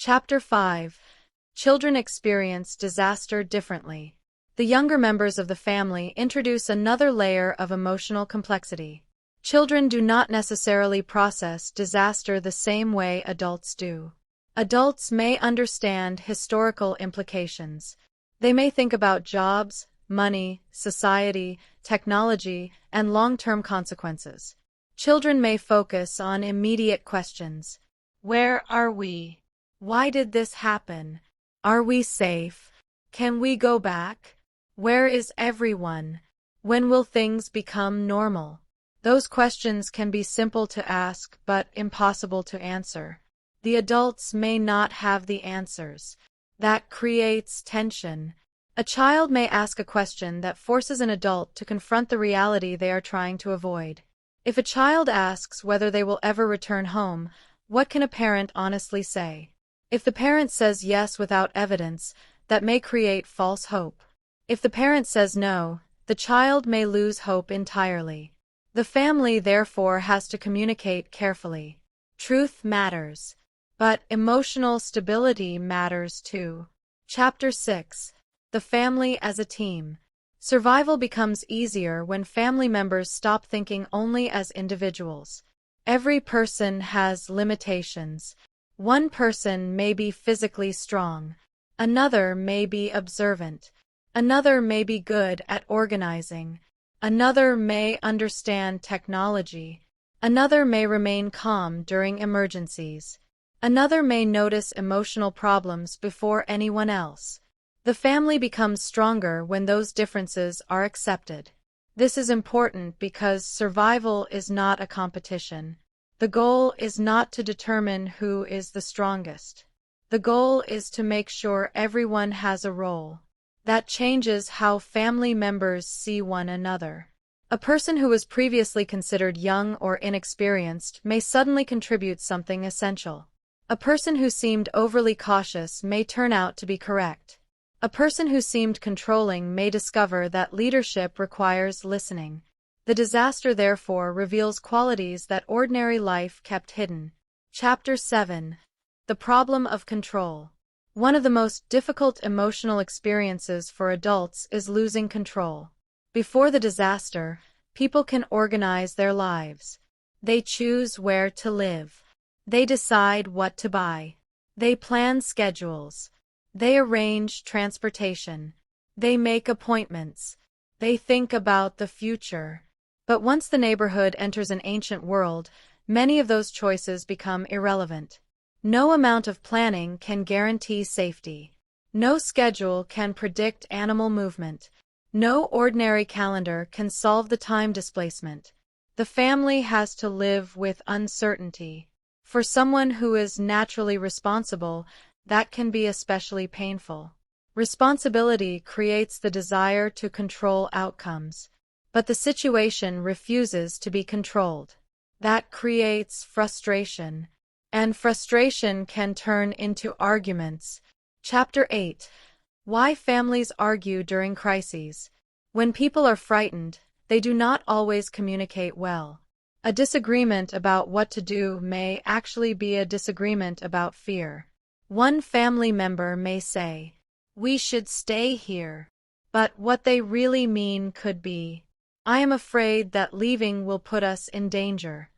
Chapter 5. Children experience disaster differently. The younger members of the family introduce another layer of emotional complexity. Children do not necessarily process disaster the same way adults do. Adults may understand historical implications. They may think about jobs, money, society, technology, and long-term consequences. Children may focus on immediate questions. Where are we? Why did this happen? Are we safe? Can we go back? Where is everyone? When will things become normal? Those questions can be simple to ask but impossible to answer. The adults may not have the answers. That creates tension. A child may ask a question that forces an adult to confront the reality they are trying to avoid. If a child asks whether they will ever return home, what can a parent honestly say? If the parent says yes without evidence, that may create false hope. If the parent says no, the child may lose hope entirely. The family therefore has to communicate carefully. Truth matters, but emotional stability matters too. Chapter 6. The family as a team. Survival becomes easier when family members stop thinking only as individuals. Every person has limitations. One person may be physically strong. Another may be observant. Another may be good at organizing. Another may understand technology. Another may remain calm during emergencies. Another may notice emotional problems before anyone else. The family becomes stronger when those differences are accepted. This is important because survival is not a competition. The goal is not to determine who is the strongest. The goal is to make sure everyone has a role. That changes how family members see one another. A person who was previously considered young or inexperienced may suddenly contribute something essential. A person who seemed overly cautious may turn out to be correct. A person who seemed controlling may discover that leadership requires listening. The disaster therefore reveals qualities that ordinary life kept hidden. Chapter 7. The problem of control. One of the most difficult emotional experiences for adults is losing control. Before the disaster, people can organize their lives. They choose where to live. They decide what to buy. They plan schedules. They arrange transportation. They make appointments. They think about the future. But once the neighborhood enters an ancient world, many of those choices become irrelevant. No amount of planning can guarantee safety. No schedule can predict animal movement. No ordinary calendar can solve the time displacement. The family has to live with uncertainty. For someone who is naturally responsible, that can be especially painful. Responsibility creates the desire to control outcomes. But the situation refuses to be controlled. That creates frustration, and frustration can turn into arguments. Chapter 8. Why families argue during crises. When people are frightened, they do not always communicate well. A disagreement about what to do may actually be a disagreement about fear. One family member may say, "We should stay here," but what they really mean could be, "I am afraid that leaving will put us in danger."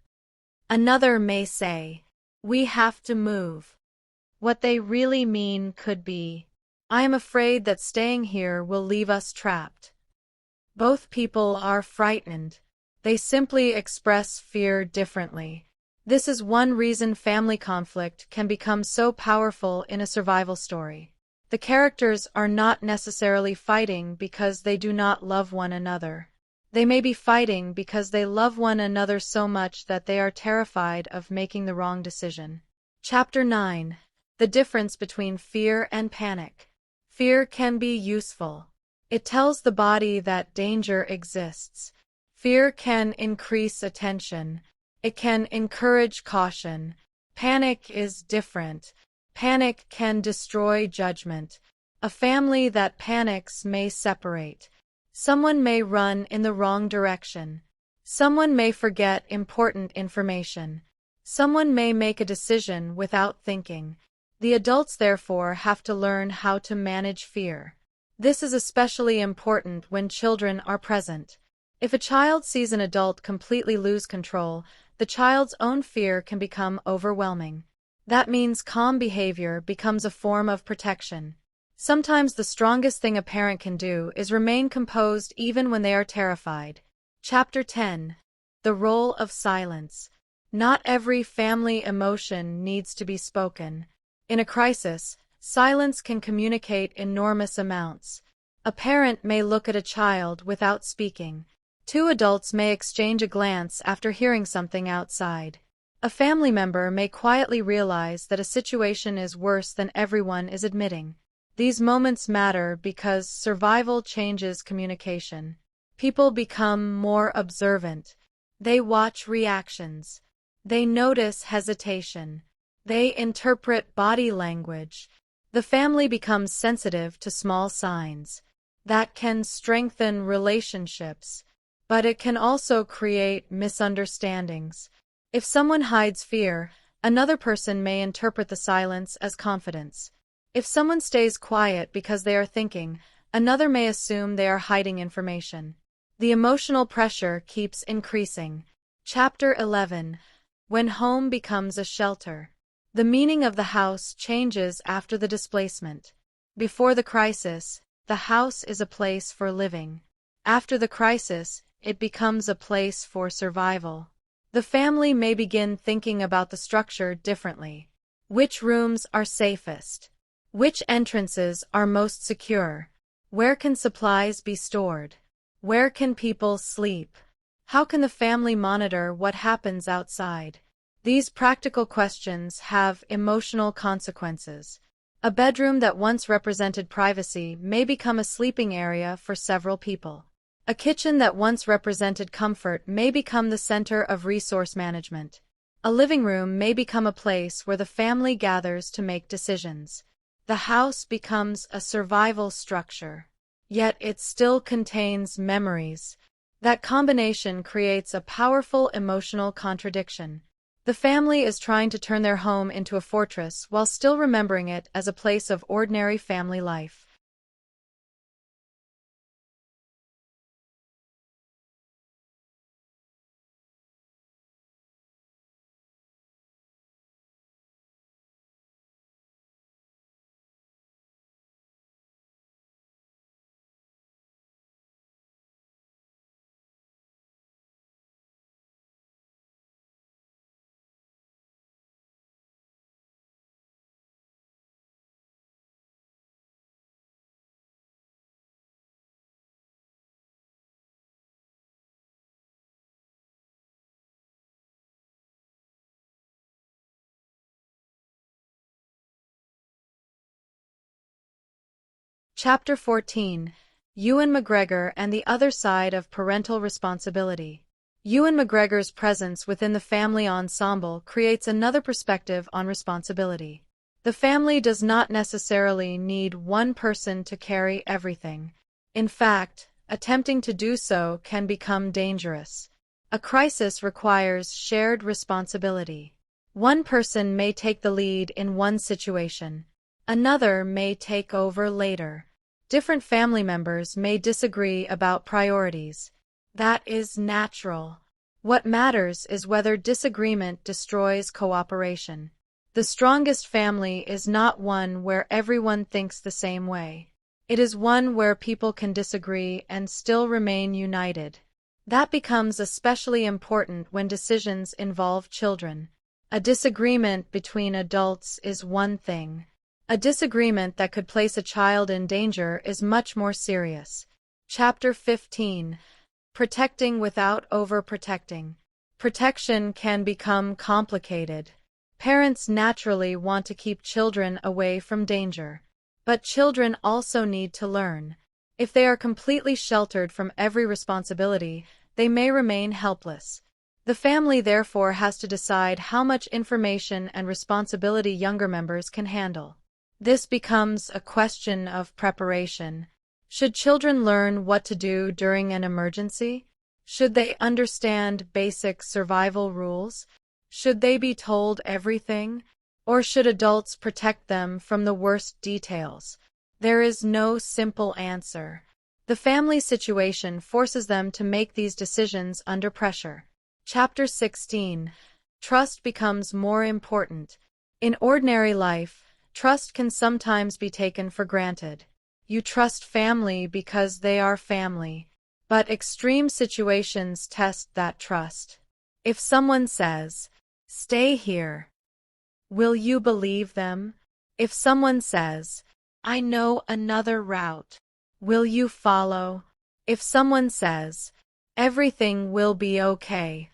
Another may say, "We have to move." What they really mean could be, "I am afraid that staying here will leave us trapped." Both people are frightened. They simply express fear differently. This is one reason family conflict can become so powerful in a survival story. The characters are not necessarily fighting because they do not love one another. They may be fighting because they love one another so much that they are terrified of making the wrong decision. Chapter 9. The difference between fear and panic. Fear can be useful. It tells the body that danger exists. Fear can increase attention. It can encourage caution. Panic is different. Panic can destroy judgment. A family that panics may separate. Someone may run in the wrong direction. Someone may forget important information. Someone may make a decision without thinking. The adults therefore have to learn how to manage fear. This is especially important when children are present. If a child sees an adult completely lose control, the child's own fear can become overwhelming. That means calm behavior becomes a form of protection. Sometimes the strongest thing a parent can do is remain composed even when they are terrified. Chapter 10. The Role of Silence. Not every family emotion needs to be spoken. In a crisis, silence can communicate enormous amounts. A parent may look at a child without speaking. Two adults may exchange a glance after hearing something outside. A family member may quietly realize that a situation is worse than everyone is admitting. These moments matter because survival changes communication. People become more observant. They watch reactions. They notice hesitation. They interpret body language. The family becomes sensitive to small signs. That can strengthen relationships, but it can also create misunderstandings. If someone hides fear, another person may interpret the silence as confidence. If someone stays quiet because they are thinking, another may assume they are hiding information. The emotional pressure keeps increasing. Chapter 11. When home becomes a shelter. The meaning of the house changes after the displacement. Before the crisis, the house is a place for living. After the crisis, it becomes a place for survival. The family may begin thinking about the structure differently. Which rooms are safest? Which entrances are most secure? Where can supplies be stored? Where can people sleep? How can the family monitor what happens outside? These practical questions have emotional consequences. A bedroom that once represented privacy may become a sleeping area for several people. A kitchen that once represented comfort may become the center of resource management. A living room may become a place where the family gathers to make decisions. The house becomes a survival structure. Yet it still contains memories. That combination creates a powerful emotional contradiction. The family is trying to turn their home into a fortress while still remembering it as a place of ordinary family life. Chapter 14. Ewan McGregor and the Other Side of Parental Responsibility. Ewan McGregor's presence within the family ensemble creates another perspective on responsibility. The family does not necessarily need one person to carry everything. In fact, attempting to do so can become dangerous. A crisis requires shared responsibility. One person may take the lead in one situation. Another may take over later. Different family members may disagree about priorities. That is natural. What matters is whether disagreement destroys cooperation. The strongest family is not one where everyone thinks the same way. It is one where people can disagree and still remain united. That becomes especially important when decisions involve children. A disagreement between adults is one thing. A disagreement that could place a child in danger is much more serious. Chapter 15. Protecting without overprotecting. Protection can become complicated. Parents naturally want to keep children away from danger. But children also need to learn. If they are completely sheltered from every responsibility, they may remain helpless. The family therefore has to decide how much information and responsibility younger members can handle. This becomes a question of preparation. Should children learn what to do during an emergency? Should they understand basic survival rules? Should they be told everything? Or should adults protect them from the worst details? There is no simple answer. The family situation forces them to make these decisions under pressure. Chapter 16. Trust becomes more important. In ordinary life, trust can sometimes be taken for granted. You trust family because they are family. But extreme situations test that trust. If someone says, "Stay here," will you believe them? If someone says, "I know another route," will you follow? If someone says, "Everything will be okay,"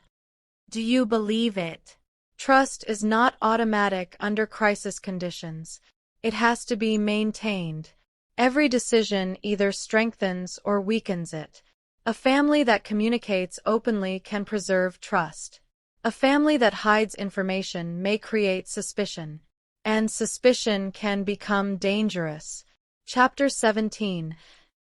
do you believe it? Trust is not automatic under crisis conditions. It has to be maintained. Every decision either strengthens or weakens it. A family that communicates openly can preserve trust. A family that hides information may create suspicion, and suspicion can become dangerous. Chapter 17.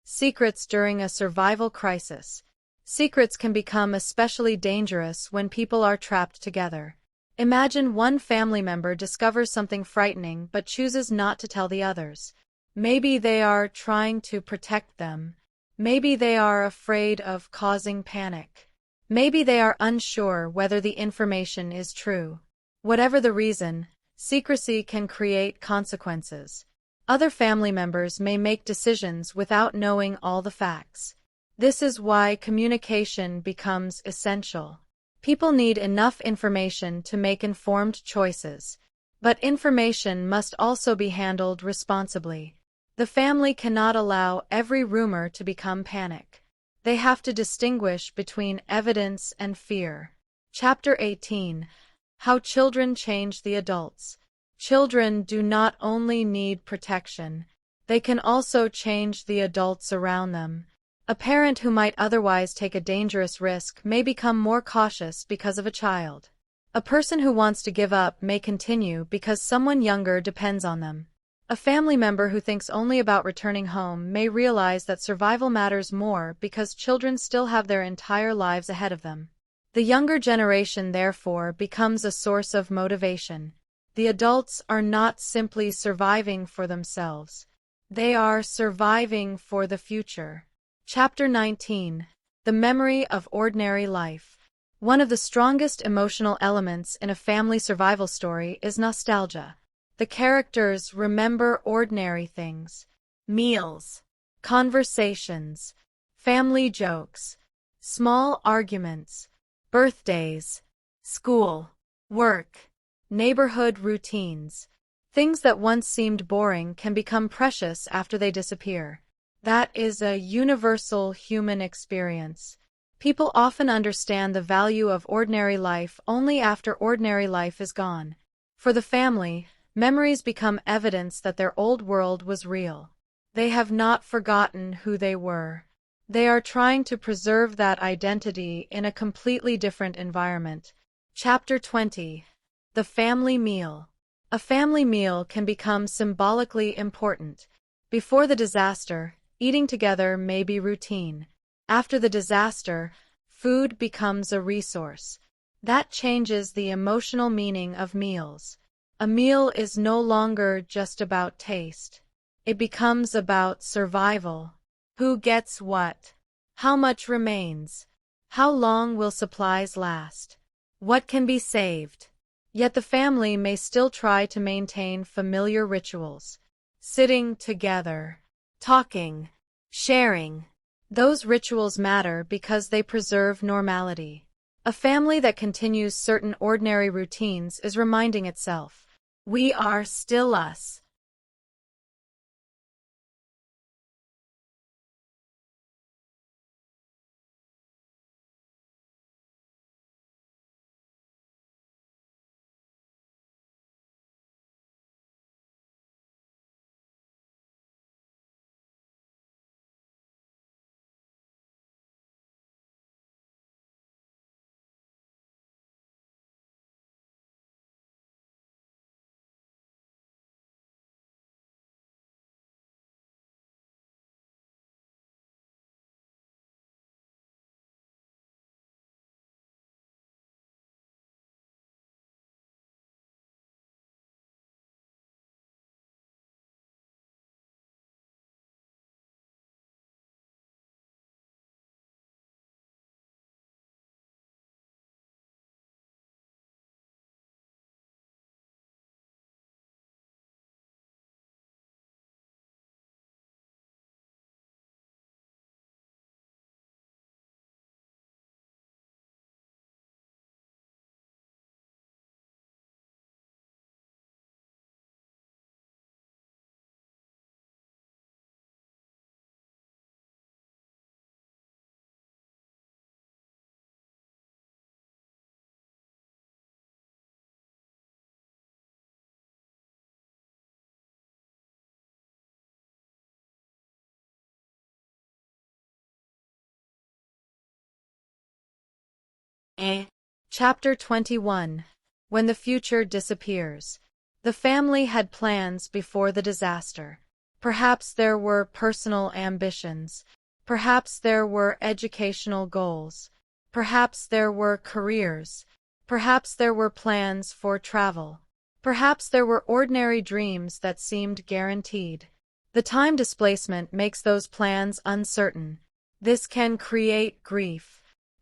Secrets during a survival crisis. Secrets can become especially dangerous when people are trapped together. Imagine one family member discovers something frightening but chooses not to tell the others. Maybe they are trying to protect them. Maybe they are afraid of causing panic. Maybe they are unsure whether the information is true. Whatever the reason, secrecy can create consequences. Other family members may make decisions without knowing all the facts. This is why communication becomes essential. People need enough information to make informed choices. But information must also be handled responsibly. The family cannot allow every rumor to become panic. They have to distinguish between evidence and fear. Chapter 18. How children change the adults. Children do not only need protection, they can also change the adults around them. A parent who might otherwise take a dangerous risk may become more cautious because of a child. A person who wants to give up may continue because someone younger depends on them. A family member who thinks only about returning home may realize that survival matters more because children still have their entire lives ahead of them. The younger generation, therefore, becomes a source of motivation. The adults are not simply surviving for themselves. They are surviving for the future. Chapter 19. The Memory of Ordinary Life. One of the strongest emotional elements in a family survival story is nostalgia. The characters remember ordinary things: meals, conversations, family jokes, small arguments, birthdays, school, work, neighborhood routines. Things that once seemed boring can become precious after they disappear. That is a universal human experience. People often understand the value of ordinary life only after ordinary life is gone. For the family, memories become evidence that their old world was real. They have not forgotten who they were. They are trying to preserve that identity in a completely different environment. Chapter 20. The Family Meal. A family meal can become symbolically important. Before the disaster, eating together may be routine. After the disaster, food becomes a resource. That changes the emotional meaning of meals. A meal is no longer just about taste. It becomes about survival. Who gets what? How much remains? How long will supplies last? What can be saved? Yet the family may still try to maintain familiar rituals. Sitting together, talking, sharing. Those rituals matter because they preserve normality. A family that continues certain ordinary routines is reminding itself, we are still us. Chapter 21. When the future disappears. The family had plans before the disaster. Perhaps there were personal ambitions. Perhaps there were educational goals. Perhaps there were careers. Perhaps there were plans for travel. Perhaps there were ordinary dreams that seemed guaranteed. The time displacement makes those plans uncertain. This can create grief.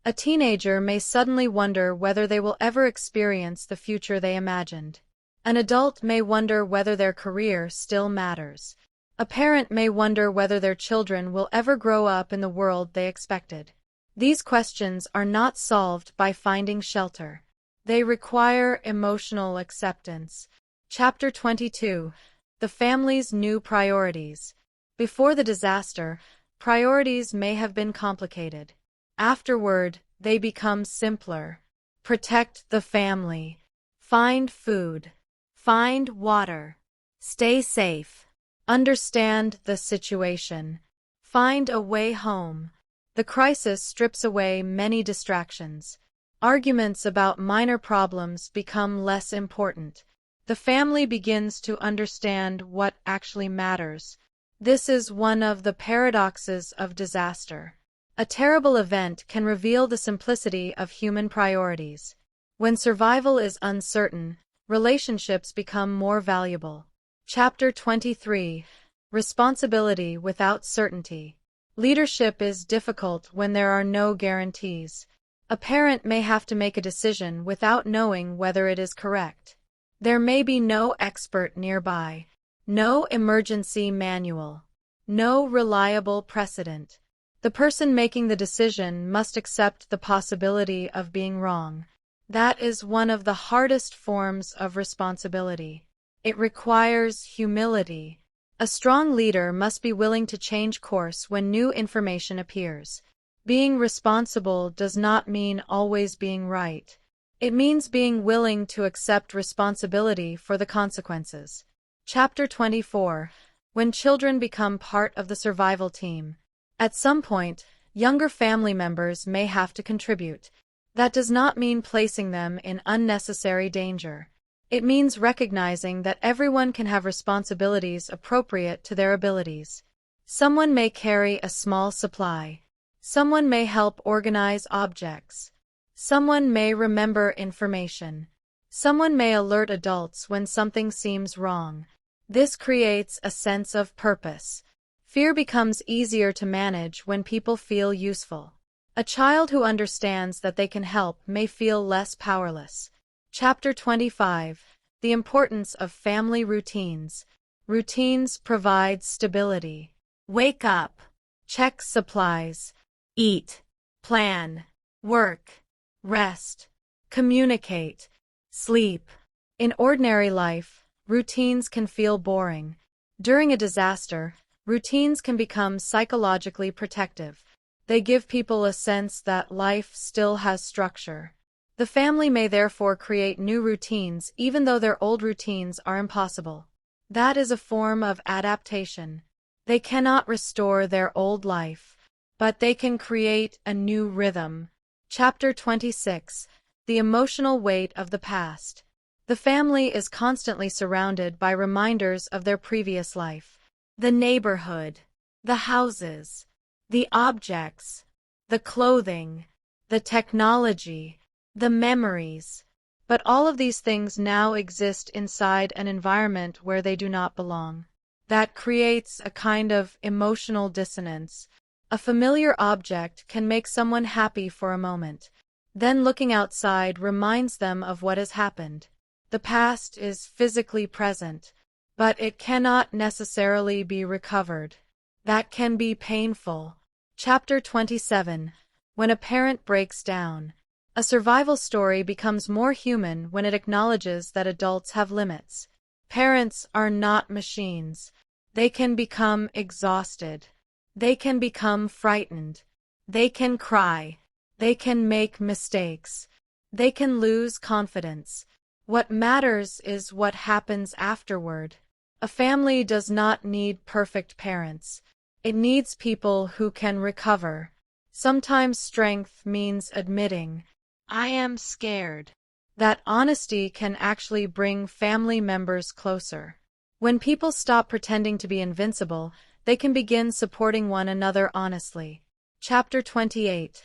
A teenager may suddenly wonder whether they will ever experience the future they imagined. An adult may wonder whether their career still matters. A parent may wonder whether their children will ever grow up in the world they expected. These questions are not solved by finding shelter. They require emotional acceptance. Chapter 22. The family's new priorities. Before the disaster, priorities may have been complicated. Afterward, they become simpler. Protect the family. Find food. Find water. Stay safe. Understand the situation. Find a way home. The crisis strips away many distractions. Arguments about minor problems become less important. The family begins to understand what actually matters. This is one of the paradoxes of disaster. A terrible event can reveal the simplicity of human priorities. When survival is uncertain, relationships become more valuable. Chapter 23. Responsibility without certainty. Leadership is difficult when there are no guarantees. A parent may have to make a decision without knowing whether it is correct. There may be no expert nearby, no emergency manual, no reliable precedent. The person making the decision must accept the possibility of being wrong. That is one of the hardest forms of responsibility. It requires humility. A strong leader must be willing to change course when new information appears. Being responsible does not mean always being right. It means being willing to accept responsibility for the consequences. Chapter 24. When children become part of the survival team. At some point, younger family members may have to contribute. That does not mean placing them in unnecessary danger. It means recognizing that everyone can have responsibilities appropriate to their abilities. Someone may carry a small supply. Someone may help organize objects. Someone may remember information. Someone may alert adults when something seems wrong. This creates a sense of purpose. Fear becomes easier to manage when people feel useful. A child who understands that they can help may feel less powerless. Chapter 25. The importance of family routines. Routines provide stability. Wake up. Check supplies. Eat. Plan. Work. Rest. Communicate. Sleep. In ordinary life, routines can feel boring. During a disaster, routines can become psychologically protective. They give people a sense that life still has structure. The family may therefore create new routines even though their old routines are impossible. That is a form of adaptation. They cannot restore their old life, but they can create a new rhythm. Chapter 26. The emotional weight of the past. The family is constantly surrounded by reminders of their previous life. The neighborhood, the houses, the objects, the clothing, the technology, the memories. But all of these things now exist inside an environment where they do not belong. That creates a kind of emotional dissonance. A familiar object can make someone happy for a moment. Then looking outside reminds them of what has happened. The past is physically present, but it cannot necessarily be recovered. That can be painful. Chapter 27. When a parent breaks down. A survival story becomes more human when it acknowledges that adults have limits. Parents are not machines. They can become exhausted. They can become frightened. They can cry. They can make mistakes. They can lose confidence. What matters is what happens afterward. A family does not need perfect parents. It needs people who can recover. Sometimes strength means admitting, I am scared. That honesty can actually bring family members closer. When people stop pretending to be invincible, they can begin supporting one another honestly. Chapter 28.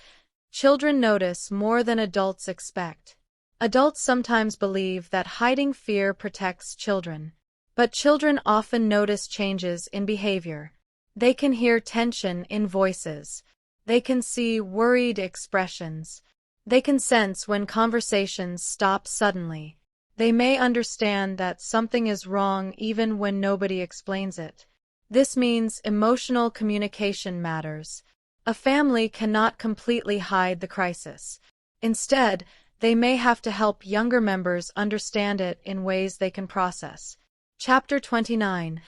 Children notice more than adults expect. Adults sometimes believe that hiding fear protects children. But children often notice changes in behavior. They can hear tension in voices. They can see worried expressions. They can sense when conversations stop suddenly. They may understand that something is wrong even when nobody explains it. This means emotional communication matters. A family cannot completely hide the crisis. Instead, they may have to help younger members understand it in ways they can process. Chapter 29.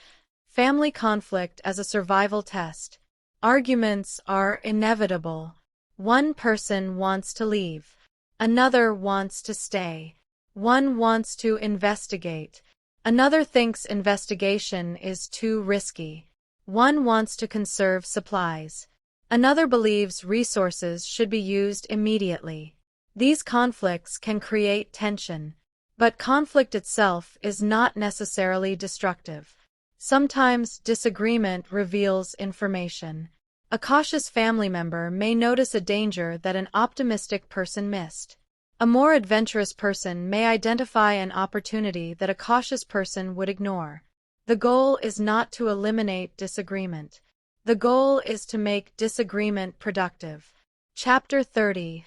Family conflict as a survival test. Arguments are inevitable. One person wants to leave. Another wants to stay. One wants to investigate. Another thinks investigation is too risky. One wants to conserve supplies. Another believes resources should be used immediately. These conflicts can create tension. But conflict itself is not necessarily destructive. Sometimes disagreement reveals information. A cautious family member may notice a danger that an optimistic person missed. A more adventurous person may identify an opportunity that a cautious person would ignore. The goal is not to eliminate disagreement. The goal is to make disagreement productive. Chapter 30.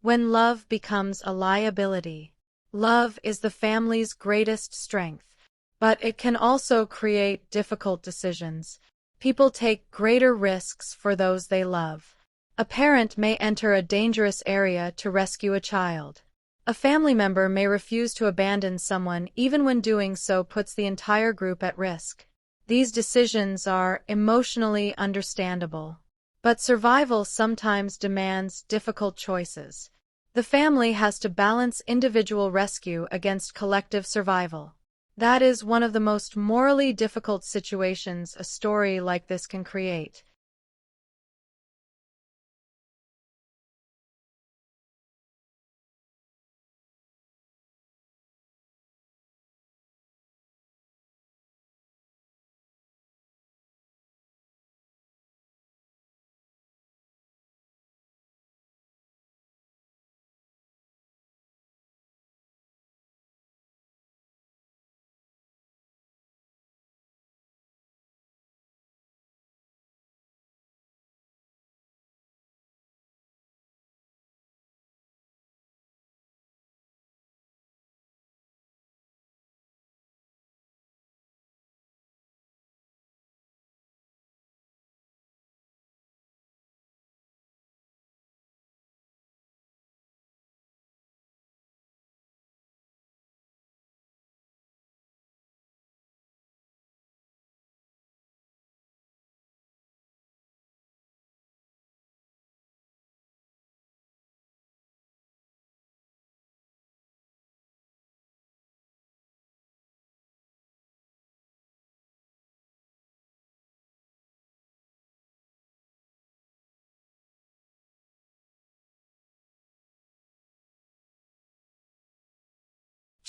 When love becomes a liability. Love is the family's greatest strength, but it can also create difficult decisions. People take greater risks for those they love. A parent may enter a dangerous area to rescue a child. A family member may refuse to abandon someone even when doing so puts the entire group at risk. These decisions are emotionally understandable. But survival sometimes demands difficult choices. The family has to balance individual rescue against collective survival. That is one of the most morally difficult situations a story like this can create.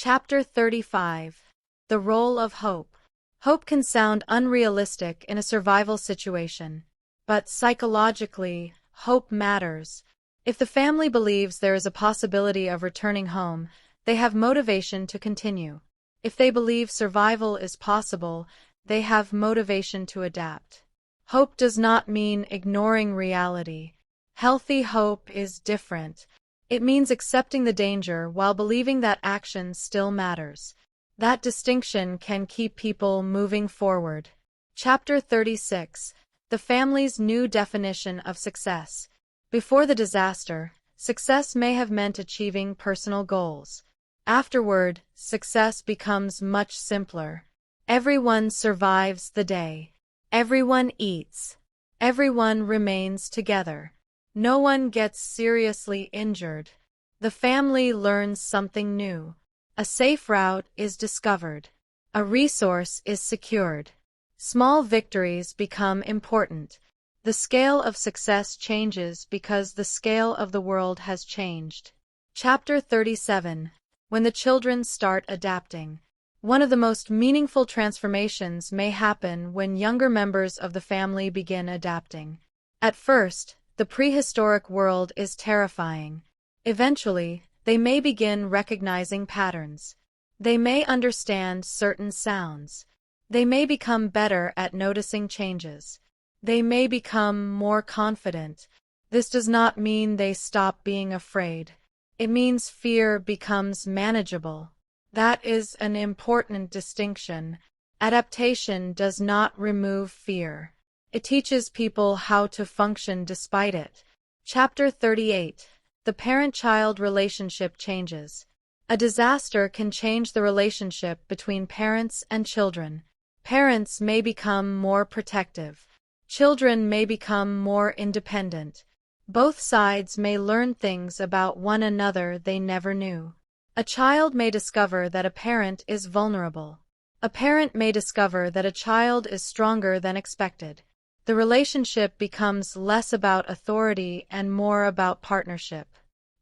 Chapter 35. The Role of Hope. Hope can sound unrealistic in a survival situation, but psychologically, hope matters. If the family believes there is a possibility of returning home, they have motivation to continue. If they believe survival is possible, they have motivation to adapt. Hope does not mean ignoring reality. Healthy hope is different. It means accepting the danger while believing that action still matters. That distinction can keep people moving forward. Chapter 36. The family's new definition of success. Before the disaster, success may have meant achieving personal goals. Afterward, success becomes much simpler. Everyone survives the day. Everyone eats. Everyone remains together. No one gets seriously injured. The family learns something new. A safe route is discovered. A resource is secured. Small victories become important. The scale of success changes because the scale of the world has changed. Chapter 37. When the children start adapting. One of the most meaningful transformations may happen when younger members of the family begin adapting. At first, the prehistoric world is terrifying. Eventually, they may begin recognizing patterns. They may understand certain sounds. They may become better at noticing changes. They may become more confident. This does not mean they stop being afraid. It means fear becomes manageable. That is an important distinction. Adaptation does not remove fear. It teaches people how to function despite it. Chapter 38. The parent-child relationship changes. A disaster can change the relationship between parents and children. Parents may become more protective. Children may become more independent. Both sides may learn things about one another they never knew. A child may discover that a parent is vulnerable. A parent may discover that a child is stronger than expected. The relationship becomes less about authority and more about partnership.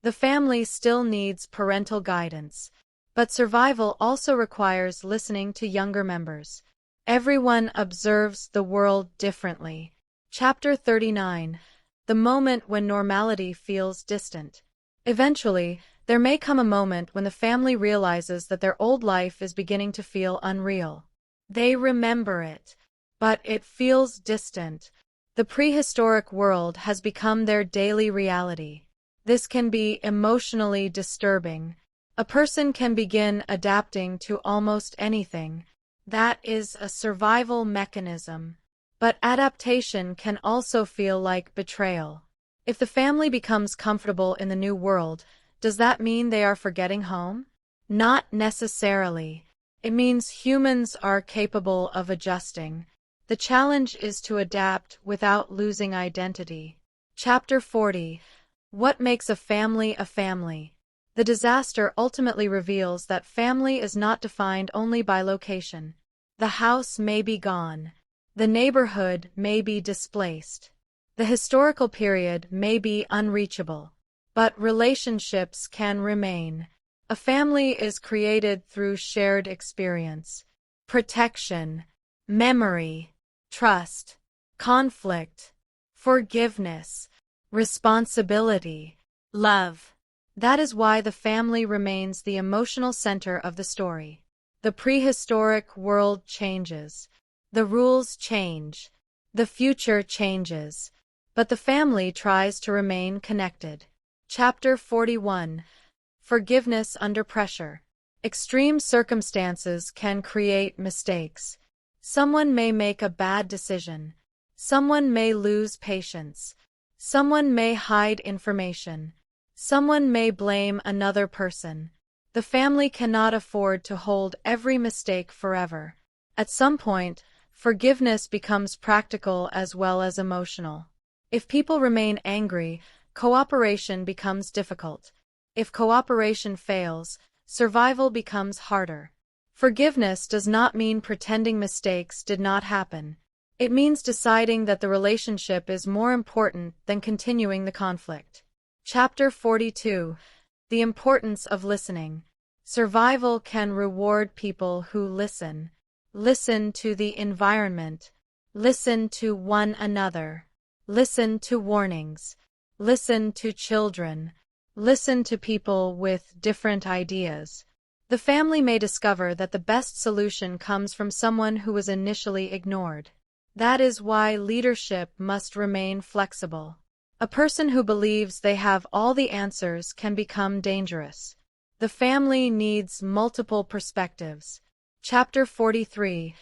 The family still needs parental guidance, but survival also requires listening to younger members. Everyone observes the world differently. Chapter 39. The moment when normality feels distant. Eventually, there may come a moment when the family realizes that their old life is beginning to feel unreal. They remember it, but it feels distant. The prehistoric world has become their daily reality. This can be emotionally disturbing. A person can begin adapting to almost anything. That is a survival mechanism. But adaptation can also feel like betrayal. If the family becomes comfortable in the new world, does that mean they are forgetting home? Not necessarily. It means humans are capable of adjusting. The challenge is to adapt without losing identity. Chapter 40. What makes a family a family? The disaster ultimately reveals that family is not defined only by location. The house may be gone. The neighborhood may be displaced. The historical period may be unreachable. But relationships can remain. A family is created through shared experience, protection, memory, trust, conflict, forgiveness, responsibility, love. That is why the family remains the emotional center of the story. The prehistoric world changes. The rules change. The future changes. But the family tries to remain connected. Chapter 41. Forgiveness under pressure. Extreme circumstances can create mistakes. Someone may make a bad decision. Someone may lose patience. Someone may hide information. Someone may blame another person. The family cannot afford to hold every mistake forever. At some point, forgiveness becomes practical as well as emotional. If people remain angry, cooperation becomes difficult. If cooperation fails, survival becomes harder. Forgiveness does not mean pretending mistakes did not happen. It means deciding that the relationship is more important than continuing the conflict. Chapter 42. The importance of listening. Survival can reward people who listen. Listen to the environment. Listen to one another. Listen to warnings. Listen to children. Listen to people with different ideas. The family may discover that the best solution comes from someone who was initially ignored. That is why leadership must remain flexible. A person who believes they have all the answers can become dangerous. The family needs multiple perspectives. Chapter 43.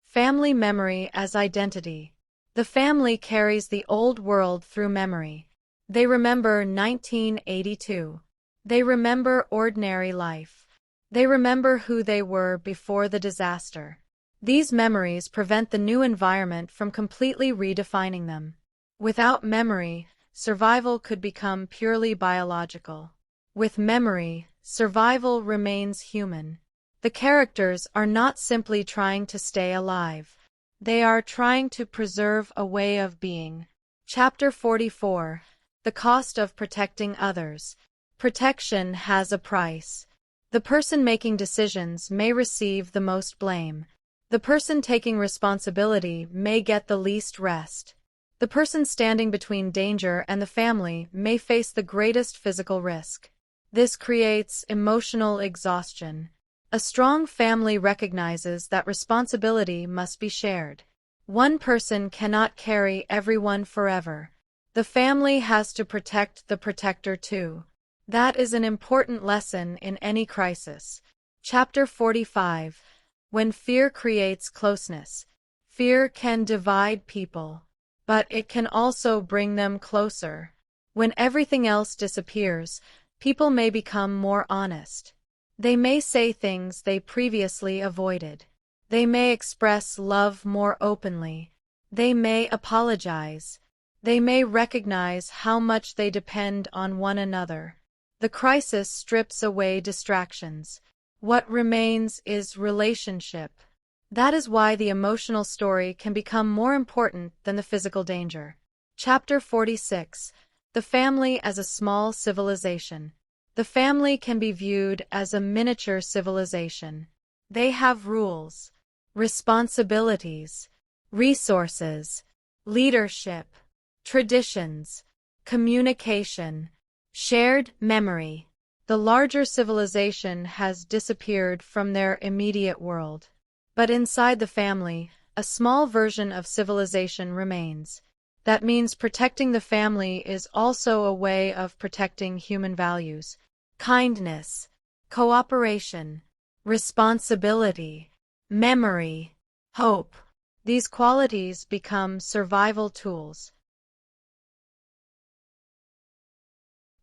Family memory as identity. The family carries the old world through memory. They remember 1982. They remember ordinary life. They remember who they were before the disaster. These memories prevent the new environment from completely redefining them. Without memory, survival could become purely biological. With memory, survival remains human. The characters are not simply trying to stay alive. They are trying to preserve a way of being. Chapter 44. The cost of protecting others. Protection has a price. The person making decisions may receive the most blame. The person taking responsibility may get the least rest. The person standing between danger and the family may face the greatest physical risk. This creates emotional exhaustion. A strong family recognizes that responsibility must be shared. One person cannot carry everyone forever. The family has to protect the protector too. That is an important lesson in any crisis. Chapter 45. When fear creates closeness. Fear can divide people, but it can also bring them closer. When everything else disappears, people may become more honest. They may say things they previously avoided. They may express love more openly. They may apologize. They may recognize how much they depend on one another. The crisis strips away distractions. What remains is relationship. That is why the emotional story can become more important than the physical danger. Chapter 46. The family as a small civilization. The family can be viewed as a miniature civilization. They have rules, responsibilities, resources, leadership, traditions, communication, shared memory. The larger civilization has disappeared from their immediate world. But inside the family, a small version of civilization remains. That means protecting the family is also a way of protecting human values. Kindness, cooperation, responsibility, memory, hope. These qualities become survival tools.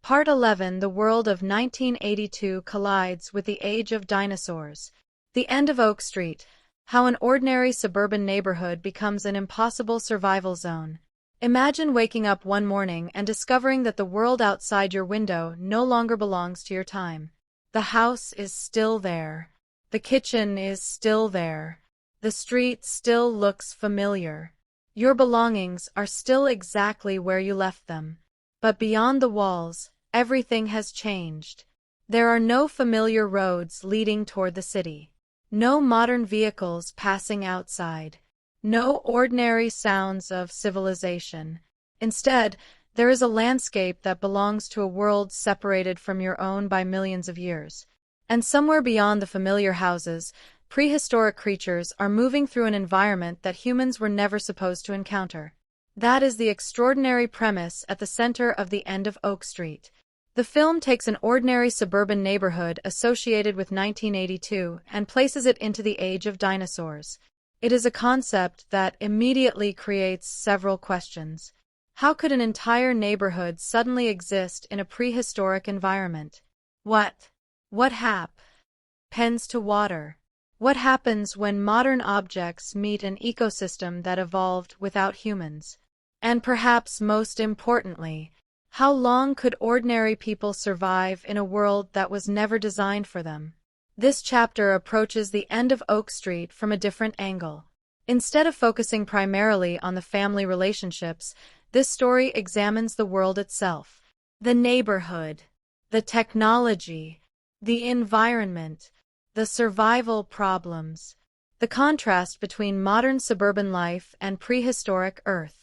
Part 11. The world of 1982 collides with the age of dinosaurs. The end of Oak Street. How an ordinary suburban neighborhood becomes an impossible survival zone. Imagine waking up one morning and discovering that the world outside your window no longer belongs to your time. The house is still there. The kitchen is still there. The street still looks familiar. Your belongings are still exactly where you left them. But beyond the walls, everything has changed. There are no familiar roads leading toward the city. No modern vehicles passing outside. No ordinary sounds of civilization. Instead, there is a landscape that belongs to a world separated from your own by millions of years. And somewhere beyond the familiar houses, prehistoric creatures are moving through an environment that humans were never supposed to encounter. That is the extraordinary premise at the center of The End of Oak Street. The film takes an ordinary suburban neighborhood associated with 1982 and places it into the age of dinosaurs. It is a concept that immediately creates several questions. How could an entire neighborhood suddenly exist in a prehistoric environment? What happens to water? What happens when modern objects meet an ecosystem that evolved without humans? And perhaps most importantly, how long could ordinary people survive in a world that was never designed for them? This chapter approaches The End of Oak Street from a different angle. Instead of focusing primarily on the family relationships, this story examines the world itself. The neighborhood, the technology, the environment, the survival problems, the contrast between modern suburban life and prehistoric Earth,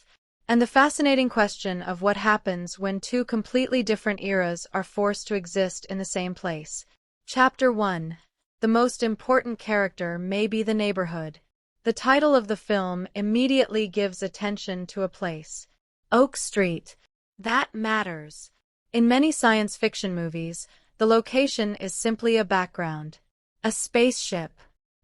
and the fascinating question of what happens when two completely different eras are forced to exist in the same place. Chapter 1. The most important character may be the neighborhood. The title of the film immediately gives attention to a place. Oak Street. That matters. In many science fiction movies, the location is simply a background. A spaceship,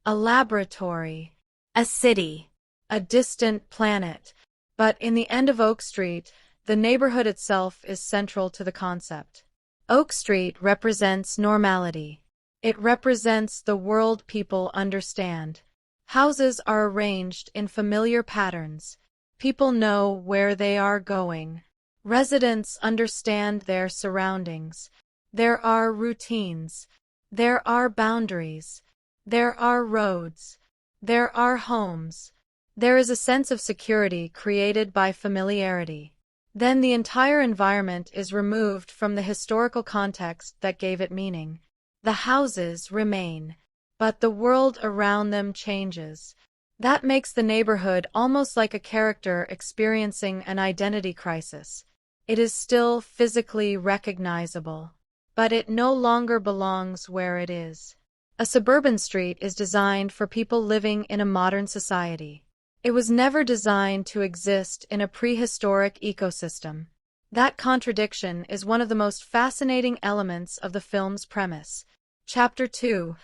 a laboratory, a city, a distant planet. But in The End of Oak Street, the neighborhood itself is central to the concept. Oak Street represents normality. It represents the world people understand. Houses are arranged in familiar patterns. People know where they are going. Residents understand their surroundings. There are routines. There are boundaries. There are roads. There are homes. There is a sense of security created by familiarity. Then the entire environment is removed from the historical context that gave it meaning. The houses remain, but the world around them changes. That makes the neighborhood almost like a character experiencing an identity crisis. It is still physically recognizable, but it no longer belongs where it is. A suburban street is designed for people living in a modern society. It was never designed to exist in a prehistoric ecosystem. That contradiction is one of the most fascinating elements of the film's premise. Chapter 2: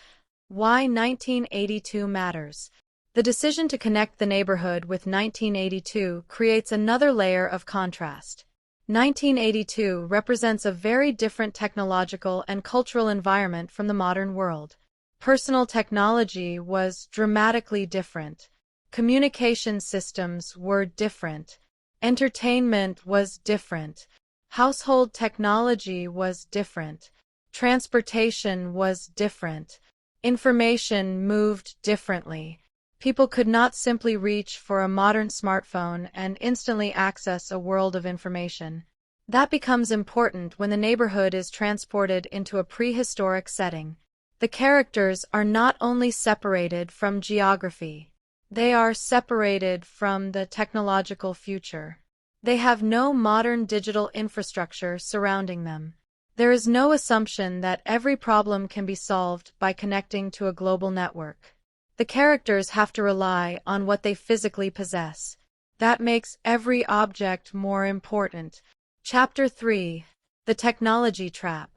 Why 1982 Matters. The decision to connect the neighborhood with 1982 creates another layer of contrast. 1982 represents a very different technological and cultural environment from the modern world. Personal technology was dramatically different. Communication systems were different. Entertainment was different. Household technology was different. Transportation was different. Information moved differently. People could not simply reach for a modern smartphone and instantly access a world of information. That becomes important when the neighborhood is transported into a prehistoric setting. The characters are not only separated from geography, they are separated from the technological future. They have no modern digital infrastructure surrounding them. There is no assumption that every problem can be solved by connecting to a global network. The characters have to rely on what they physically possess. That makes every object more important. Chapter 3: The Technology Trap.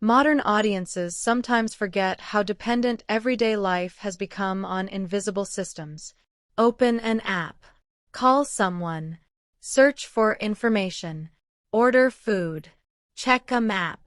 Modern audiences sometimes forget how dependent everyday life has become on invisible systems. Open an app. Call someone. Search for information. Order food. Check a map.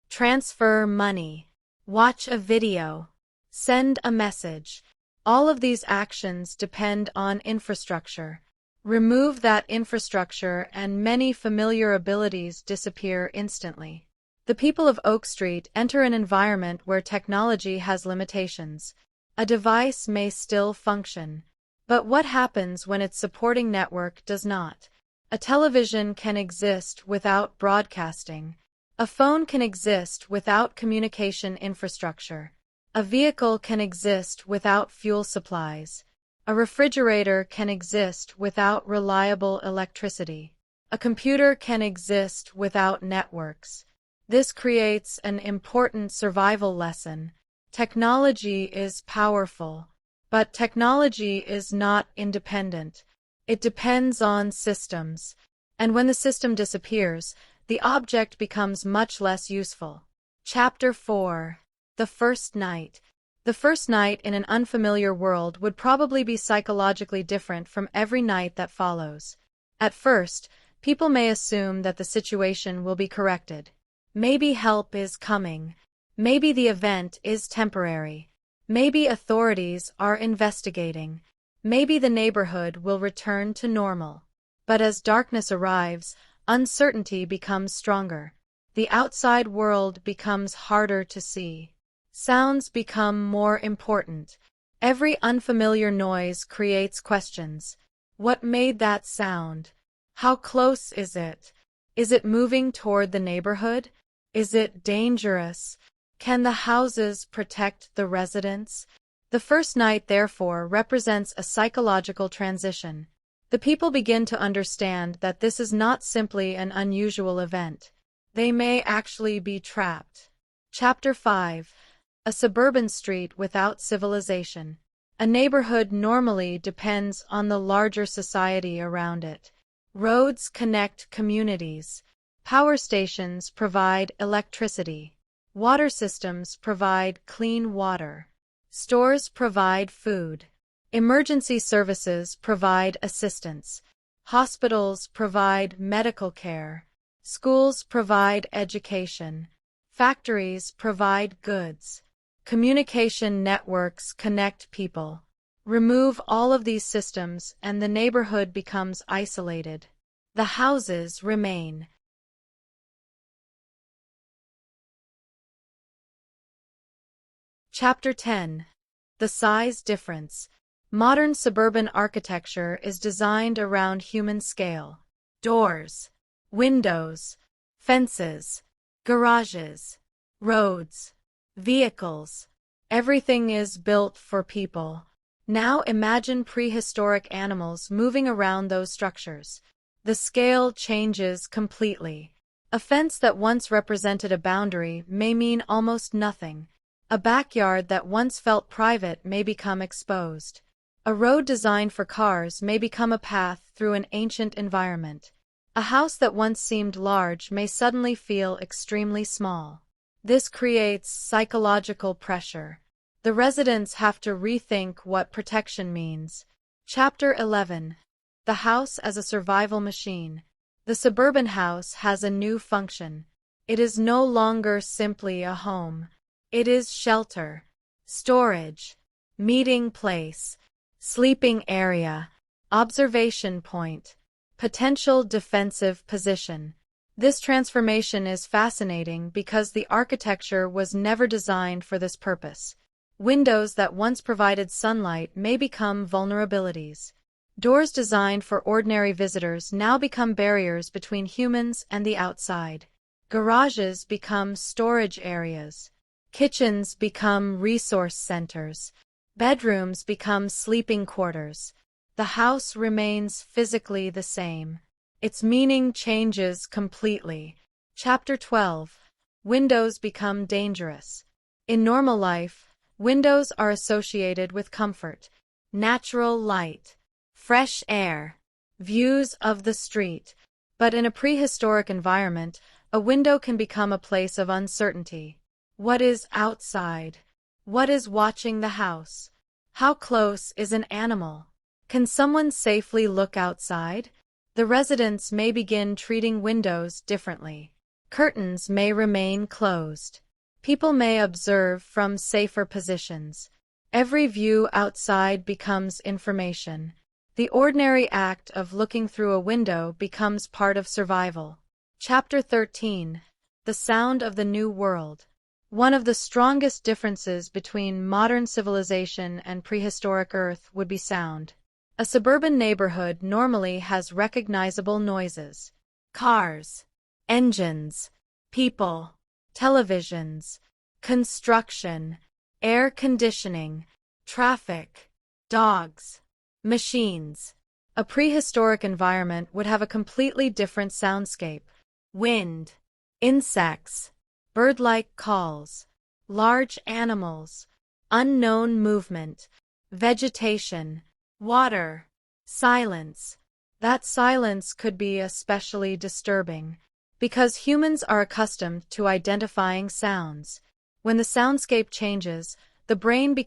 Transfer money. Watch a video. Send a message. All of these actions depend on infrastructure. Remove that infrastructure and many familiar abilities disappear instantly. The people of Oak Street enter an environment where technology has limitations. A device may still function. But what happens when its supporting network does not? A television can exist without broadcasting. A phone can exist without communication infrastructure. A vehicle can exist without fuel supplies. A refrigerator can exist without reliable electricity. A computer can exist without networks. This creates an important survival lesson. Technology is powerful, but technology is not independent. It depends on systems, and when the system disappears, the object becomes much less useful. Chapter 4: The First Night. The first night in an unfamiliar world would probably be psychologically different from every night that follows. At first, people may assume that the situation will be corrected. Maybe help is coming. Maybe the event is temporary. Maybe authorities are investigating. Maybe the neighborhood will return to normal. But as darkness arrives, uncertainty becomes stronger. The outside world becomes harder to see. Sounds become more important. Every unfamiliar noise creates questions. What made that sound? How close is it? Is it moving toward the neighborhood? Is it dangerous? Can the houses protect the residents? The first night, therefore, represents a psychological transition. The people begin to understand that this is not simply an unusual event. They may actually be trapped. Chapter 5: A Suburban Street Without Civilization. A neighborhood normally depends on the larger society around it. Roads connect communities. Power stations provide electricity. Water systems provide clean water. Stores provide food. Emergency services provide assistance. Hospitals provide medical care. Schools provide education. Factories provide goods. Communication networks connect people. Remove all of these systems and the neighborhood becomes isolated. The houses remain. Chapter 10: The Size Difference. Modern suburban architecture is designed around human scale. Doors, windows, fences, garages, roads, vehicles. Everything is built for people. Now imagine prehistoric animals moving around those structures. The scale changes completely. A fence that once represented a boundary may mean almost nothing. A backyard that once felt private may become exposed. A road designed for cars may become a path through an ancient environment. A house that once seemed large may suddenly feel extremely small. This creates psychological pressure. The residents have to rethink what protection means. Chapter 11. The House as a Survival Machine. The suburban house has a new function. It is no longer simply a home. It is shelter, storage, meeting place, sleeping area, observation point, potential defensive position. This transformation is fascinating because the architecture was never designed for this purpose. Windows that once provided sunlight may become vulnerabilities. Doors designed for ordinary visitors now become barriers between humans and the outside. Garages become storage areas. Kitchens become resource centers. Bedrooms become sleeping quarters. The house remains physically the same. Its meaning changes completely. Chapter 12. Windows become dangerous. In normal life, windows are associated with comfort, natural light, fresh air, views of the street. But in a prehistoric environment, a window can become a place of uncertainty. What is outside? What is watching the house? How close is an animal? Can someone safely look outside? The residents may begin treating windows differently. Curtains may remain closed. People may observe from safer positions. Every view outside becomes information. The ordinary act of looking through a window becomes part of survival. Chapter 13. The Sound of the New World. One of the strongest differences between modern civilization and prehistoric Earth would be sound. A suburban neighborhood normally has recognizable noises. Cars, engines, people, televisions, construction, air conditioning, traffic, dogs, machines. A prehistoric environment would have a completely different soundscape. Wind, insects, bird-like calls, large animals, unknown movement, vegetation, water, silence. That silence could be especially disturbing, because humans are accustomed to identifying sounds. When the soundscape changes, the brain becomes